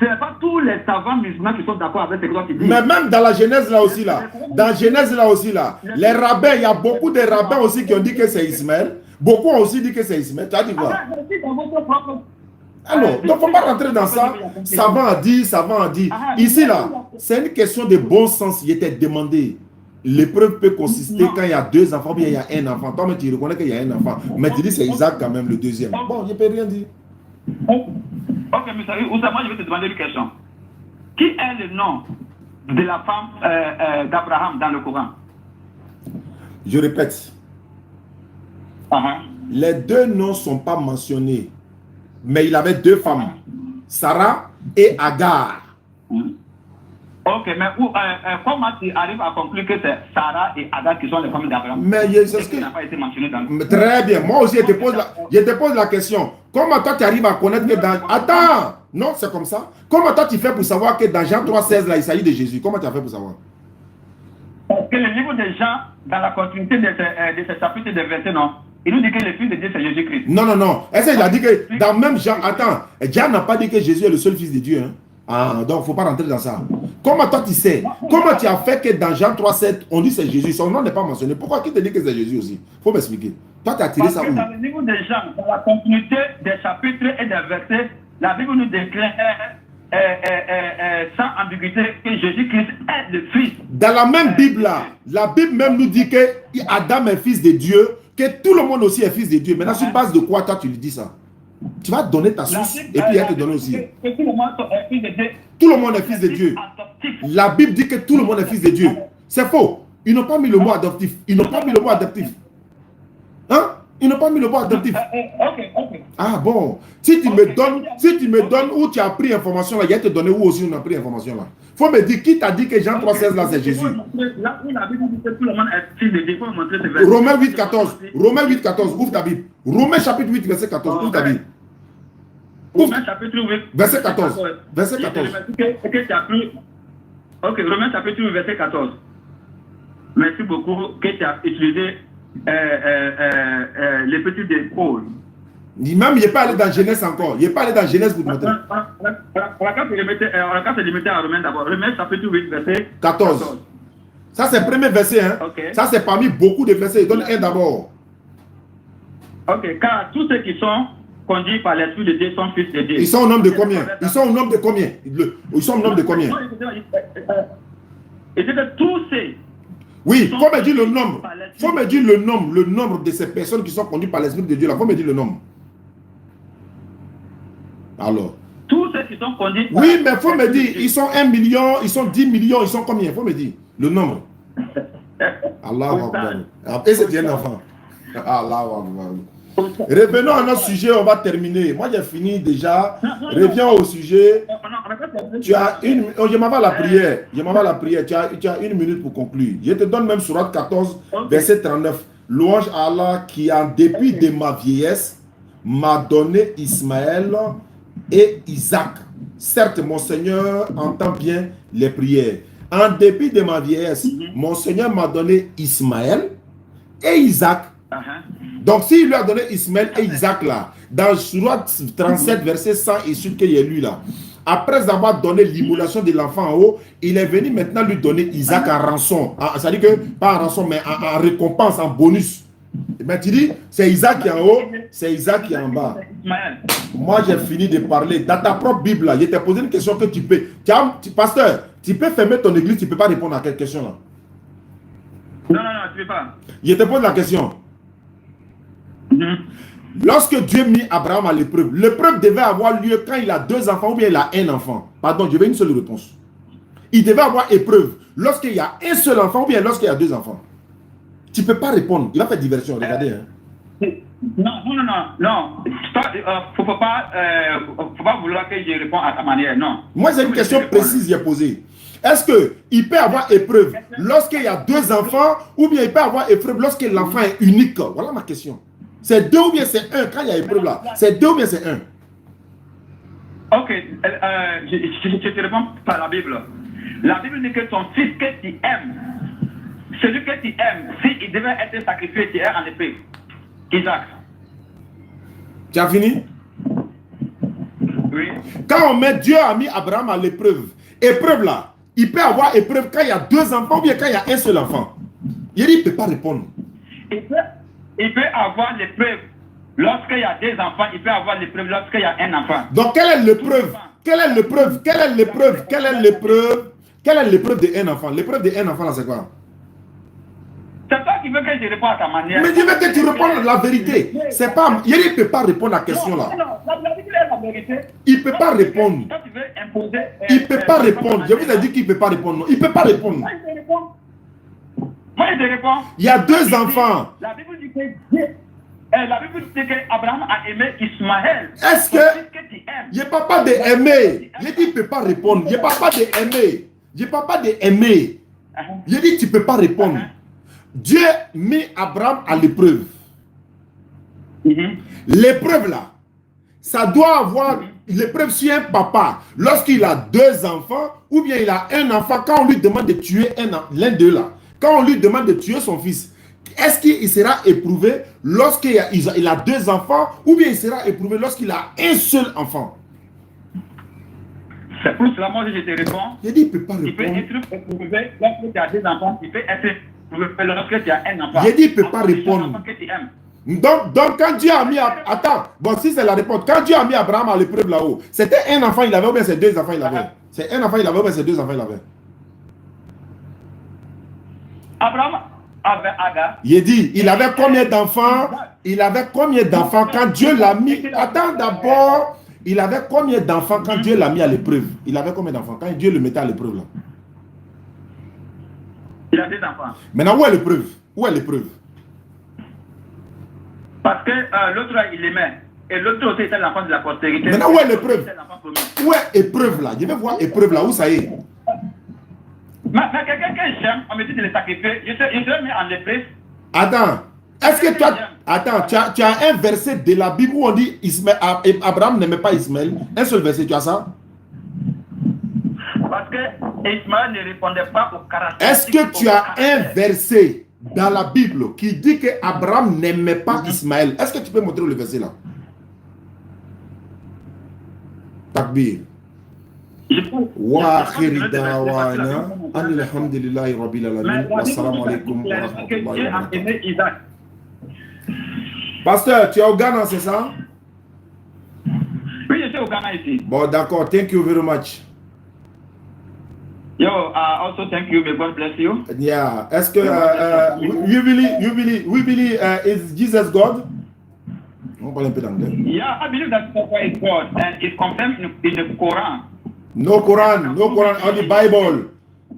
ce n'est pas tous les savants musulmans qui sont d'accord avec ce que tu dis. Mais même dans la Genèse là aussi, là. Dans Genèse là aussi, là. Les rabbins, il y a beaucoup de rabbins aussi qui ont dit que c'est Ismaël. Beaucoup ont aussi dit que c'est Ismaël. Tu as dit quoi? Alors, donc il ne faut pas rentrer dans ça. Savant a dit, savant a dit. Ici, là, c'est une question de bon sens. Il était demandé. L'épreuve peut consister quand il y a deux enfants, bien il y a un enfant. Toi, mais tu reconnais qu'il y a un enfant. Mais tu dis c'est Isaac quand même, le deuxième. Bon, je ne peux rien dire. Ok, mais Oussama, je vais te demander une question. Qui est le nom de la femme d'Abraham dans le Coran? Je répète. Les deux noms ne sont pas mentionnés. Mais il avait deux femmes, Sarah et Agar. Ok, mais comment tu arrives à conclure que c'est Sarah et Agar qui sont les femmes d'Abraham? Mais c'est ce qui n'a pas été mentionné dans le... Très bien, moi aussi je te pose la question. Comment toi tu arrives à connaître que dans... Attends, non c'est comme ça. Comment toi tu fais pour savoir que dans Jean 3,16 là il s'agit de Jésus? Comment tu as fait pour savoir? Parce que le livre de Jean, dans la continuité de ce chapitre de versets, non, il nous dit que le Fils de Dieu, c'est Jésus-Christ. Non. Est-ce qu'il a dit que dans même Jean... Attends, Jean n'a pas dit que Jésus est le seul Fils de Dieu. Hein? Ah, donc il ne faut pas rentrer dans ça. Comment toi tu sais? Comment tu as fait que dans Jean 3,7, on dit c'est Jésus? Son nom n'est pas mentionné. Pourquoi qui te dit que c'est Jésus aussi? Il faut m'expliquer. Toi tu as tiré ça où? Dans le livre de Jean, dans la continuité des chapitres et des versets, la Bible nous déclare sans ambiguïté que Jésus-Christ est le Fils. Dans la même Bible là, la Bible même nous dit que Adam est fils de Dieu, que tout le monde aussi est fils de Dieu. Maintenant, sur base de quoi toi tu lui dis ça? Tu vas donner ta source et puis elle te donne aussi. Que tout le monde est fils de Dieu. Tout le monde est fils de Dieu. La Bible dit que tout le monde est fils de Dieu. C'est faux. Ils n'ont pas mis le mot adoptif. Ils n'ont pas mis le mot adoptif. Hein? Ils n'ont pas mis le mot adoptif. Ok. Ah bon. Si tu me donnes où tu as pris information là, il va te donner où aussi on a pris information là. Faut me dire qui t'a dit que Jean 3,16 là c'est Jésus. Là où la Bible dit que tout le monde est fils de Dieu, faut montrer ce verset. Romains 8,14. Romains 8,14. Ouvre ta Bible. Romains chapitre 8, verset 14. Ouvre ta Bible. Romains chapitre 8, verset 14. Verset 14. Ok, Romains chapitre 8, verset 14. Merci beaucoup que tu as utilisé les petits de Paul. Même, il n'est pas allé dans Genèse encore. Il n'est pas allé dans Genèse pour te montrer. On va se limiter à Romains d'abord. Romains chapitre 8, verset 14. Ça, c'est le premier verset. Hein. Okay. Ça, c'est parmi beaucoup de versets. Il donne un d'abord. Ok, car tous ceux qui sont conduits par l'Esprit de Dieu sont fils de Dieu. Ils sont au nombre de combien? Ils sont au nombre de combien? Ils sont au nombre de combien? Et c'est que tous ces... Oui, il faut me dire le nombre. Il faut me dire le nombre de ces personnes qui sont conduites par l'Esprit de Dieu. Il faut me dire le nombre. Alors. Tous ceux qui sont conduits par... Oui, mais il faut me dire, ils sont 1 million, ils sont 10 millions, ils sont combien? Il faut me dire le nombre. Allahu Akbar. Et c'est un enfant. Allahu Akbar. Revenons à notre sujet, on va terminer. Moi, j'ai fini déjà. Reviens au sujet. Tu as une... Oh, je m'en vais à la prière. Je m'en vais à la prière. Tu as 1 minute pour conclure. Je te donne même Sourate 14, verset 39. Louange à Allah qui, en dépit de ma vieillesse, m'a donné Ismaël et Isaac. Certes, mon Seigneur entend bien les prières. En dépit de ma vieillesse, mon Seigneur m'a donné Ismaël et Isaac. Donc, s'il lui a donné Ismaël et Isaac là, dans Sourate 37, verset 100 et celui qu'il y a lu là, après avoir donné l'immolation de l'enfant en haut, il est venu maintenant lui donner Isaac en rançon. C'est-à-dire que, pas en rançon, mais en récompense, en bonus. Mais tu dis, c'est Isaac qui est en haut, c'est Isaac qui est en bas. Moi, j'ai fini de parler. Dans ta propre Bible là, je t'ai posé une question que tu peux. Pasteur, tu peux fermer ton église, tu ne peux pas répondre à cette question là. Non, tu ne peux pas. Je te pose la question. Lorsque Dieu mit Abraham à l'épreuve, l'épreuve devait avoir lieu quand il a 2 enfants ou bien il a 1 enfant. Pardon, je veux une seule réponse. Il devait avoir épreuve lorsqu'il y a 1 seul enfant ou bien lorsqu'il y a 2 enfants. Tu ne peux pas répondre. Il va faire diversion. Regardez. Non. Faut pas vouloir que je réponde à ta manière. Non. Moi, j'ai une question précise que j'ai posée. Est-ce qu'il peut avoir épreuve lorsqu'il y a 2 enfants ou bien il peut avoir épreuve lorsque l'enfant est unique? Voilà ma question. C'est 2 ou bien c'est 1 quand il y a épreuve là? C'est 2 ou bien c'est 1? Ok, je te réponds par la Bible. La Bible dit que ton fils que tu aimes, celui que tu aimes, s'il devait être sacrifié, tu es en épée. Isaac. Tu as fini? Oui. Quand on met Dieu a mis Abraham à l'épreuve, épreuve là, il peut avoir épreuve quand il y a 2 enfants ou bien quand il y a 1 seul enfant. Il dit, il ne peut pas répondre. Il peut avoir l'épreuve lorsqu'il y a 2 enfants, il peut avoir l'épreuve lorsqu'il y a 1 enfant. Donc, quelle est l'épreuve? Quelle est l'épreuve? Quelle est l'épreuve? Quelle est l'épreuve? Quelle est l'épreuve de 1 enfant? L'épreuve de 1 enfant, là, c'est quoi? C'est toi qui veux que je réponde à ta manière. Mais je veux que tu répondes la vérité. C'est pas... Il ne peut pas répondre à la question, là. Non, la vérité est la vérité. Il ne peut pas répondre. Toi, tu veux imposer... Il ne peut pas répondre. Je vous ai dit qu'il ne peut pas répondre. Il ne peut pas répondre. Moi, je te réponds. Il y a 2 enfants. La Bible dit que Abraham a aimé Ismaël. Est-ce que... Il n'y a pas d'aimer. Il dit qu'il ne peut pas répondre. Il n'y a pas d'aimer. Il n'y a pas d'aimer. Il dit tu ne peux pas répondre. Dieu mit Abraham à l'épreuve. L'épreuve là, ça doit avoir l'épreuve sur un papa. Lorsqu'il a 2 enfants, ou bien il a 1 enfant, quand on lui demande de tuer l'un d'eux là, quand on lui demande de tuer son fils, est-ce qu'il sera éprouvé lorsqu'il a 2 enfants, ou bien il sera éprouvé lorsqu'il a 1 seul enfant? C'est pour cela, moi, je te réponds. Il dit, il ne peut pas répondre. Il peut être éprouvé lorsque tu as 2 enfants, il peut être éprouvé lorsque tu as 1 enfant. Il dit, il ne peut pas répondre. Donc, quand Dieu a mis... Attends, bon, si c'est la réponse. Quand Dieu a mis Abraham à l'épreuve là-haut, c'était 1 enfant il avait ou bien c'est 2 enfants il avait? C'est 1 enfant il avait ou bien c'est 2 enfants il avait? Abraham avait Agar. Il dit, il avait combien d'enfants? Il avait combien d'enfants quand Dieu l'a mis? Attends d'abord, il avait combien d'enfants quand Dieu l'a mis à l'épreuve? Il avait combien d'enfants quand Dieu le mettait à l'épreuve là? Il a 2 enfants. Maintenant, où est l'épreuve? Où est l'épreuve? Parce que l'autre, il l'aimait. Et l'autre aussi était l'enfant de la postérité. Maintenant, où est l'épreuve? Où est l'épreuve là? Je vais voir l'épreuve là, où ça est? Mais quelqu'un que j'aime, on me dit de le sacrifier. Je serais mis en épreuve. Attends, est-ce que toi... Attends, tu as un verset de la Bible où on dit Abraham n'aimait pas Ismaël. Un seul verset, tu as ça? Parce que Ismaël ne répondait pas au caractère. Est-ce que tu as un verset dans la Bible qui dit que Abraham n'aimait pas Ismaël? Est-ce que tu peux montrer le verset là? Takbir. Wa akhiri dawana alhamdulillahi rabbil alamin wa assalamu alaikum wa rahmatullahi wa barakatuh. Pasteur, tu es au Ghana, c'est ça? Oui, je suis au Ghana ici. Bon, d'accord. Thank you very much. Yo, also thank you. May God bless you. Yeah. Est-ce que you believe is Jesus God? On parle un peu d'anglais. Yeah, I believe that Jesus Christ is God, and it's confirmed in the Quran. No Quran on the Bible.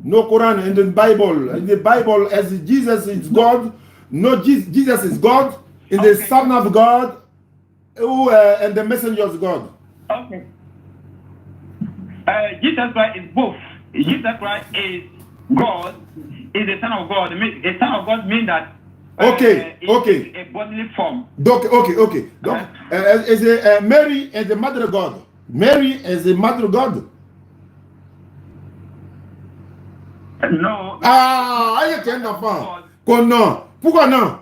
No Quran in the Bible. In the Bible, as Jesus is God. No, Jesus is God. In the Son of God, and the messenger of God. Okay. Jesus Christ is both. Jesus Christ is God, is the Son of God. The Son of God means that okay. a bodily form. Okay. Donc, is Mary is the mother of God. Mary is the mother of God. No. Il y a un enfant. Non. Pourquoi non?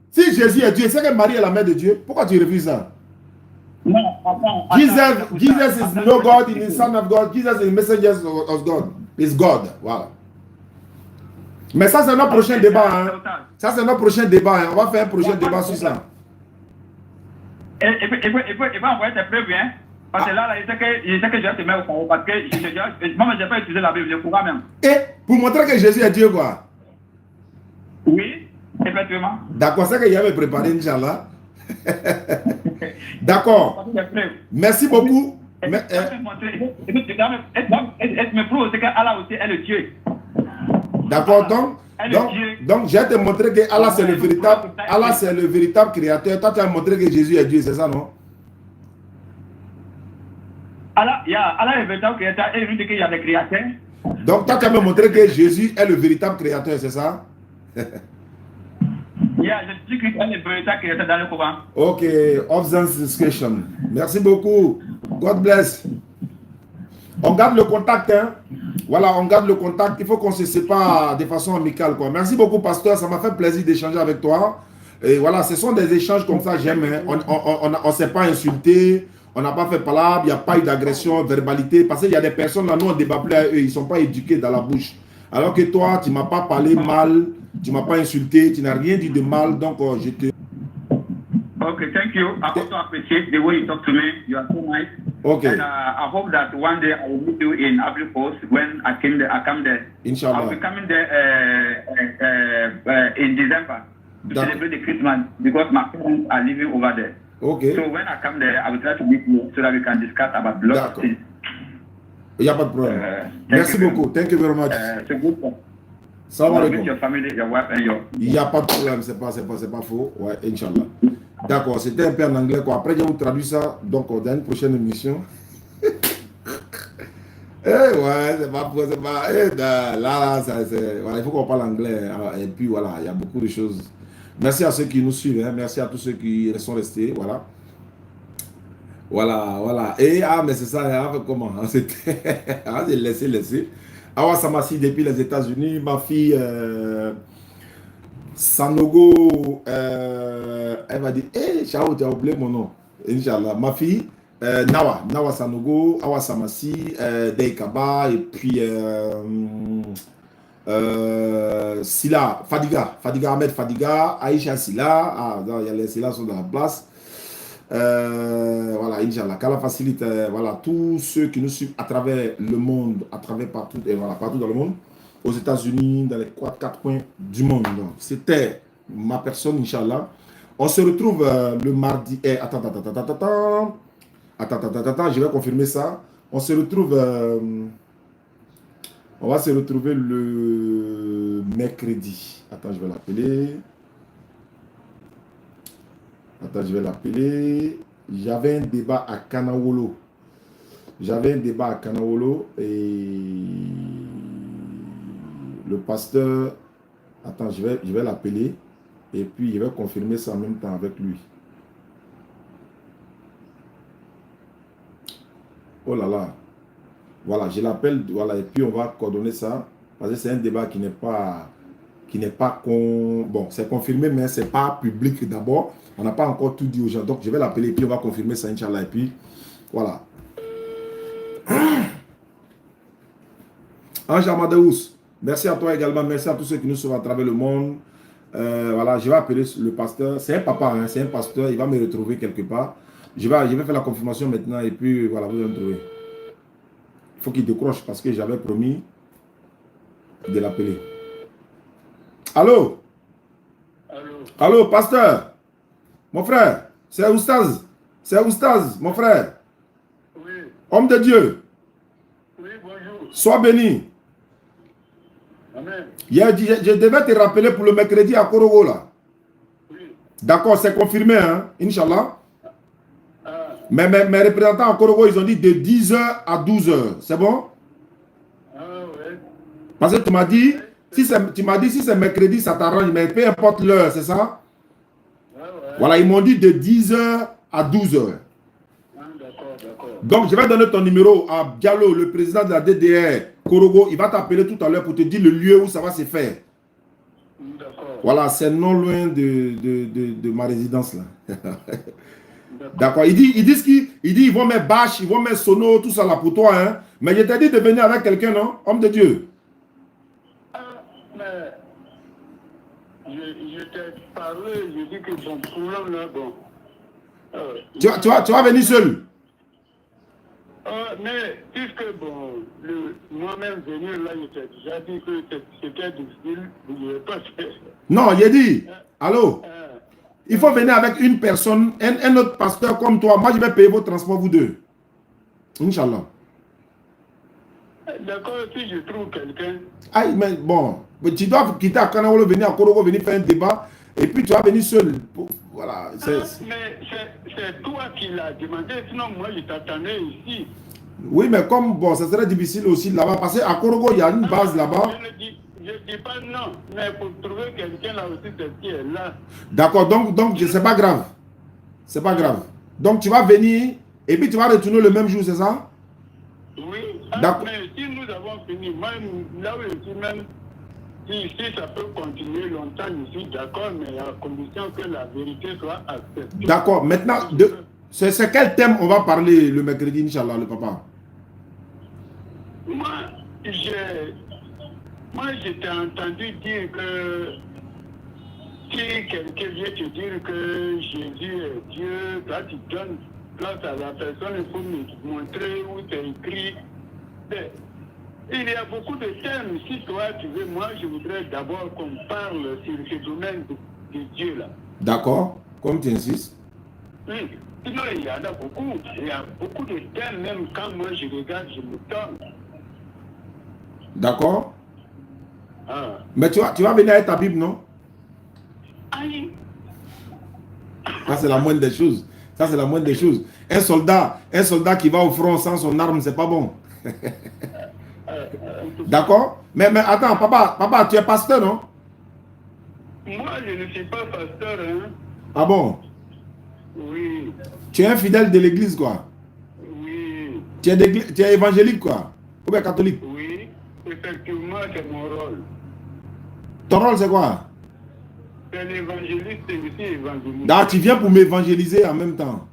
Si Jésus est Dieu, c'est que Marie est la mère de Dieu. Pourquoi tu refuses ça? Non, Jesus is no God, he is Son of God. Jesus is the messenger of God. Is God. Voilà. Mais ça, c'est notre prochain débat. Hein. Ça, c'est notre prochain débat. Hein. On va faire un prochain débat sur ça. Il va envoyer tes preuves, hein. Parce que là, je sais que je vais te mettre au fond. Parce que moi, je n'ai pas utilisé la Bible, le Coran même. Et pour montrer que Jésus est Dieu, quoi. Oui, effectivement. D'accord, c'est qu'il avait préparé, Inch'Allah. D'accord. Merci beaucoup. Et me prouve que Allah aussi est le Dieu. D'accord, donc je vais te montrer que Allah c'est le véritable créateur. Toi tu as montré que Jésus est Dieu, c'est ça, non? Allah est le véritable créateur et il dit qu'il y a des créateurs. Donc toi tu as me montré que Jésus est le véritable créateur, c'est ça? Je dis qu'il est le véritable créateur dans le Coran. Ok, observance discussion. Merci beaucoup. God bless. On garde le contact, hein? Voilà, on garde le contact. Il faut qu'on se sépare de façon amicale, quoi. Merci beaucoup, pasteur. Ça m'a fait plaisir d'échanger avec toi. Et voilà, ce sont des échanges comme ça, j'aime. Hein. On ne s'est pas insulté, on n'a pas fait palabre, il n'y a pas eu d'agression, verbalité. Parce qu'il y a des personnes, là, nous, on ne débat plus à eux, ils ne sont pas éduqués dans la bouche. Alors que toi, tu ne m'as pas parlé mal, tu ne m'as pas insulté, tu n'as rien dit de mal, donc je te... Okay, thank you. I also appreciate the way you talk to me. You are so nice. Okay. And I hope that one day I will meet you in Ivory Coast when I come there. Inshallah. I'll be coming there in December to celebrate the Christmas because my parents are living over there. Okay. So when I come there, I will try to meet you so that we can discuss about blood. Il n'y a pas de problème. Merci beaucoup. Thank you very much. C'est good. Salam alaikum. Your family, your wife and your... Il n'y a pas de problème, c'est pas faux. Ouais, Inch'Allah. D'accord, c'était un peu en anglais, quoi. Après, je vous traduis ça, donc dans une prochaine émission. Ouais, c'est pas... Là, voilà, il faut qu'on parle anglais. Et puis, voilà, il y a beaucoup de choses. Merci à ceux qui nous suivent, hein. Merci à tous ceux qui sont restés, voilà. Voilà. Et, mais c'est ça, comment? C'était... laissez. Awa Samassi depuis les États-Unis, ma fille Sanogo, elle va dire, ciao, tu as oublié mon nom, Inch'Allah. Ma fille Nawa Sanogo, Awa Samassi, Deikaba, et puis Sila, Fadiga, Ahmed Fadiga, Aïcha Sila, il y a les Sila sont dans la place. Voilà, Inch'Allah, qu'Allah facilite, voilà, tous ceux qui nous suivent à travers le monde, à travers partout, et voilà, partout dans le monde, aux États-Unis, dans les quatre coins du monde. C'était ma personne, Inch'Allah. On se retrouve le mardi. Attends, je vais confirmer ça. On se retrouve. On va se retrouver le mercredi. Attends, je vais l'appeler. J'avais un débat à Kanawolo. Et le pasteur... Attends, je vais l'appeler. Et puis, je vais confirmer ça en même temps avec lui. Oh là là. Voilà, je l'appelle. Voilà, et puis on va coordonner ça. Parce que c'est un débat qui n'est pas... Bon, c'est confirmé, mais c'est pas public d'abord. On n'a pas encore tout dit aux gens. Donc, je vais l'appeler et puis on va confirmer ça, Inch'Allah. Et puis, voilà. Ange Amadeus, merci à toi également. Merci à tous ceux qui nous suivent à travers le monde. Voilà, je vais appeler le pasteur. C'est un papa, hein, c'est un pasteur. Il va me retrouver quelque part. Je vais faire la confirmation maintenant et puis voilà, vous allez me trouver. Il faut qu'il décroche parce que j'avais promis de l'appeler. Allô? Allô, pasteur? Mon frère, c'est Oustaz. C'est Oustaz, mon frère. Oui. Homme de Dieu. Oui, bonjour. Sois béni. Amen. Je devais te rappeler pour le mercredi à Korogo là. Oui. D'accord, c'est confirmé, hein, Inch'Allah. Ah, Mais mes représentants à Korogo, ils ont dit de 10h à 12h. C'est bon? ouais. Parce que tu m'as dit, si c'est mercredi, ça t'arrange, mais peu importe l'heure, c'est ça? Ouais. Voilà, ils m'ont dit de 10h à 12h. Ah, d'accord. Donc, je vais donner ton numéro à Diallo, le président de la DDR, Korogo. Il va t'appeler tout à l'heure pour te dire le lieu où ça va se faire. D'accord. Voilà, c'est non loin de ma résidence là. D'accord. Ils disent qu'ils vont mettre bâche, ils vont mettre sono, tout ça là pour toi. Hein. Mais je t'ai dit de venir avec quelqu'un, non? Homme de Dieu. Ah, mais je t'ai parlé, je dis que ton problème là, bon. Tu vas venir seul. Mais puisque bon, moi-même venu là, je t'ai déjà dit que c'était difficile, je ne vais pas faire. Non, j'ai dit, allô, il faut venir avec une personne, un autre pasteur comme toi. Moi, je vais payer vos transports, vous deux. Inch'Allah. D'accord, si je trouve quelqu'un. Aïe, mais bon, tu dois quitter à Kanawolo, venir à Korogo, venir faire un débat, et puis tu vas venir seul. Voilà. Mais c'est toi qui l'as demandé, sinon moi je t'attendais ici. Oui, mais comme, bon, ça serait difficile aussi là-bas, parce qu'à Korogo, il y a une base là-bas. Je ne dis pas non, mais pour trouver quelqu'un là aussi, c'est qui est là. D'accord, donc c'est pas grave. C'est pas grave. Donc tu vas venir, et puis tu vas retourner le même jour, c'est ça? Oui, mais si nous avons fini, même là où je suis même, si ça peut continuer longtemps ici, d'accord, mais à condition que la vérité soit acceptée. D'accord, maintenant, c'est quel thème on va parler le mercredi, Inch'Allah, le papa? Moi, je t'ai entendu dire que si quelqu'un vient te dire que Jésus est Dieu, là tu donnes place à la personne pour nous montrer où c'est écrit. Mais il y a beaucoup de thèmes. Si toi tu veux, moi je voudrais d'abord qu'on parle sur ce domaine de Dieu là. D'accord, comme tu insistes. Oui, sinon il y en a beaucoup. Il y a beaucoup de thèmes, même quand moi je regarde, je me tourne. D'accord. Ah. Mais tu vas venir avec ta Bible, non? Aïe. Ça, c'est la moindre des choses. Ça, c'est la moindre des choses. Un soldat qui va au front sans son arme, c'est pas bon. D'accord? Mais attends, papa, tu es pasteur, non? Moi, je ne suis pas pasteur, hein. Ah bon? Oui. Tu es un fidèle de l'église, quoi? Oui. Tu es évangélique, quoi? Ou bien catholique? Oui, effectivement, c'est mon rôle. Ton rôle, c'est quoi? C'est l'évangéliste et aussi évangéliste. Donc, tu viens pour m'évangéliser en même temps.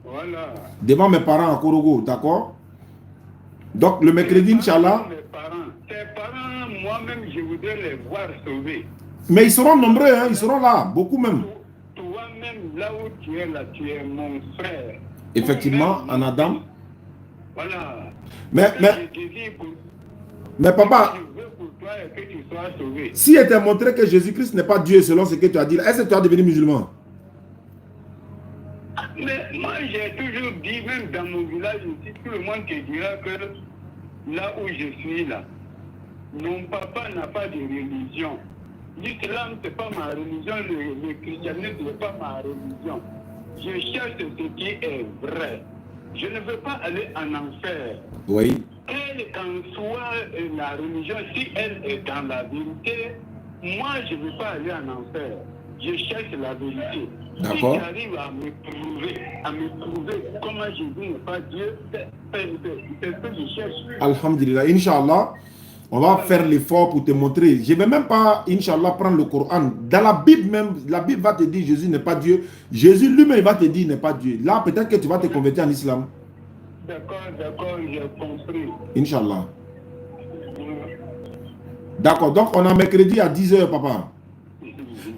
Voilà. Devant mes parents à Korogo, d'accord? Donc, le mercredi, Inch'Allah. Tes parents, moi-même, je voudrais les voir sauvés. Mais ils seront nombreux, hein, ils seront là, beaucoup même. Toi-même, là où tu es là, tu es mon frère. Effectivement, en Adam. Voilà. Mais papa, je veux pour toi que tu sois sauvé. si il était montré que Jésus-Christ n'est pas Dieu selon ce que tu as dit, est-ce que tu vas devenir musulman? Mais moi, j'ai toujours dit, même dans mon village aussi, tout le monde te dira que là où je suis là, mon papa n'a pas de religion. L'islam, ce n'est pas ma religion, le christianisme n'est pas ma religion. Je cherche ce qui est vrai. Je ne veux pas aller en enfer. Oui. Quelle qu'en soit la religion, si elle est dans la vérité, moi, je ne veux pas aller en enfer. Je cherche la vérité. D'accord. Si tu arrives à me prouver comment Jésus n'est pas Dieu, c'est ce que je cherche. Alhamdulillah, Inch'Allah, on va faire l'effort pour te montrer. Je ne vais même pas, Inch'Allah, prendre le Coran. Dans la Bible même, la Bible va te dire Jésus n'est pas Dieu. Jésus lui-même va te dire n'est pas Dieu. Là, peut-être que tu vas te convertir en islam. D'accord, j'ai compris. Inch'Allah. D'accord, donc on a mercredi à 10h, papa.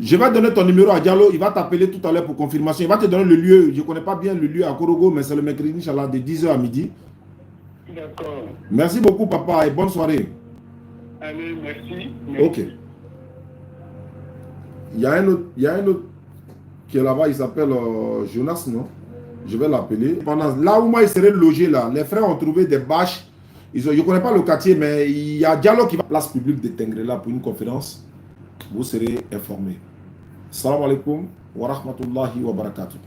Je vais donner ton numéro à Diallo, il va t'appeler tout à l'heure pour confirmation. Il va te donner le lieu, je ne connais pas bien le lieu à Korogo, mais c'est le mercredi, Inch'Allah, de 10h à midi. D'accord. Merci beaucoup, papa, et bonne soirée. Allez, merci. Ok. Il y a un autre qui est là-bas, il s'appelle Jonas, non? Je vais l'appeler. Là où moi, il serait logé, là, les frères ont trouvé des bâches. Je ne connais pas le quartier, mais il y a Diallo qui va à la place publique de Tengrela pour une conférence. Vous serez informés. Salam alaikum wa rahmatullahi wa barakatuh.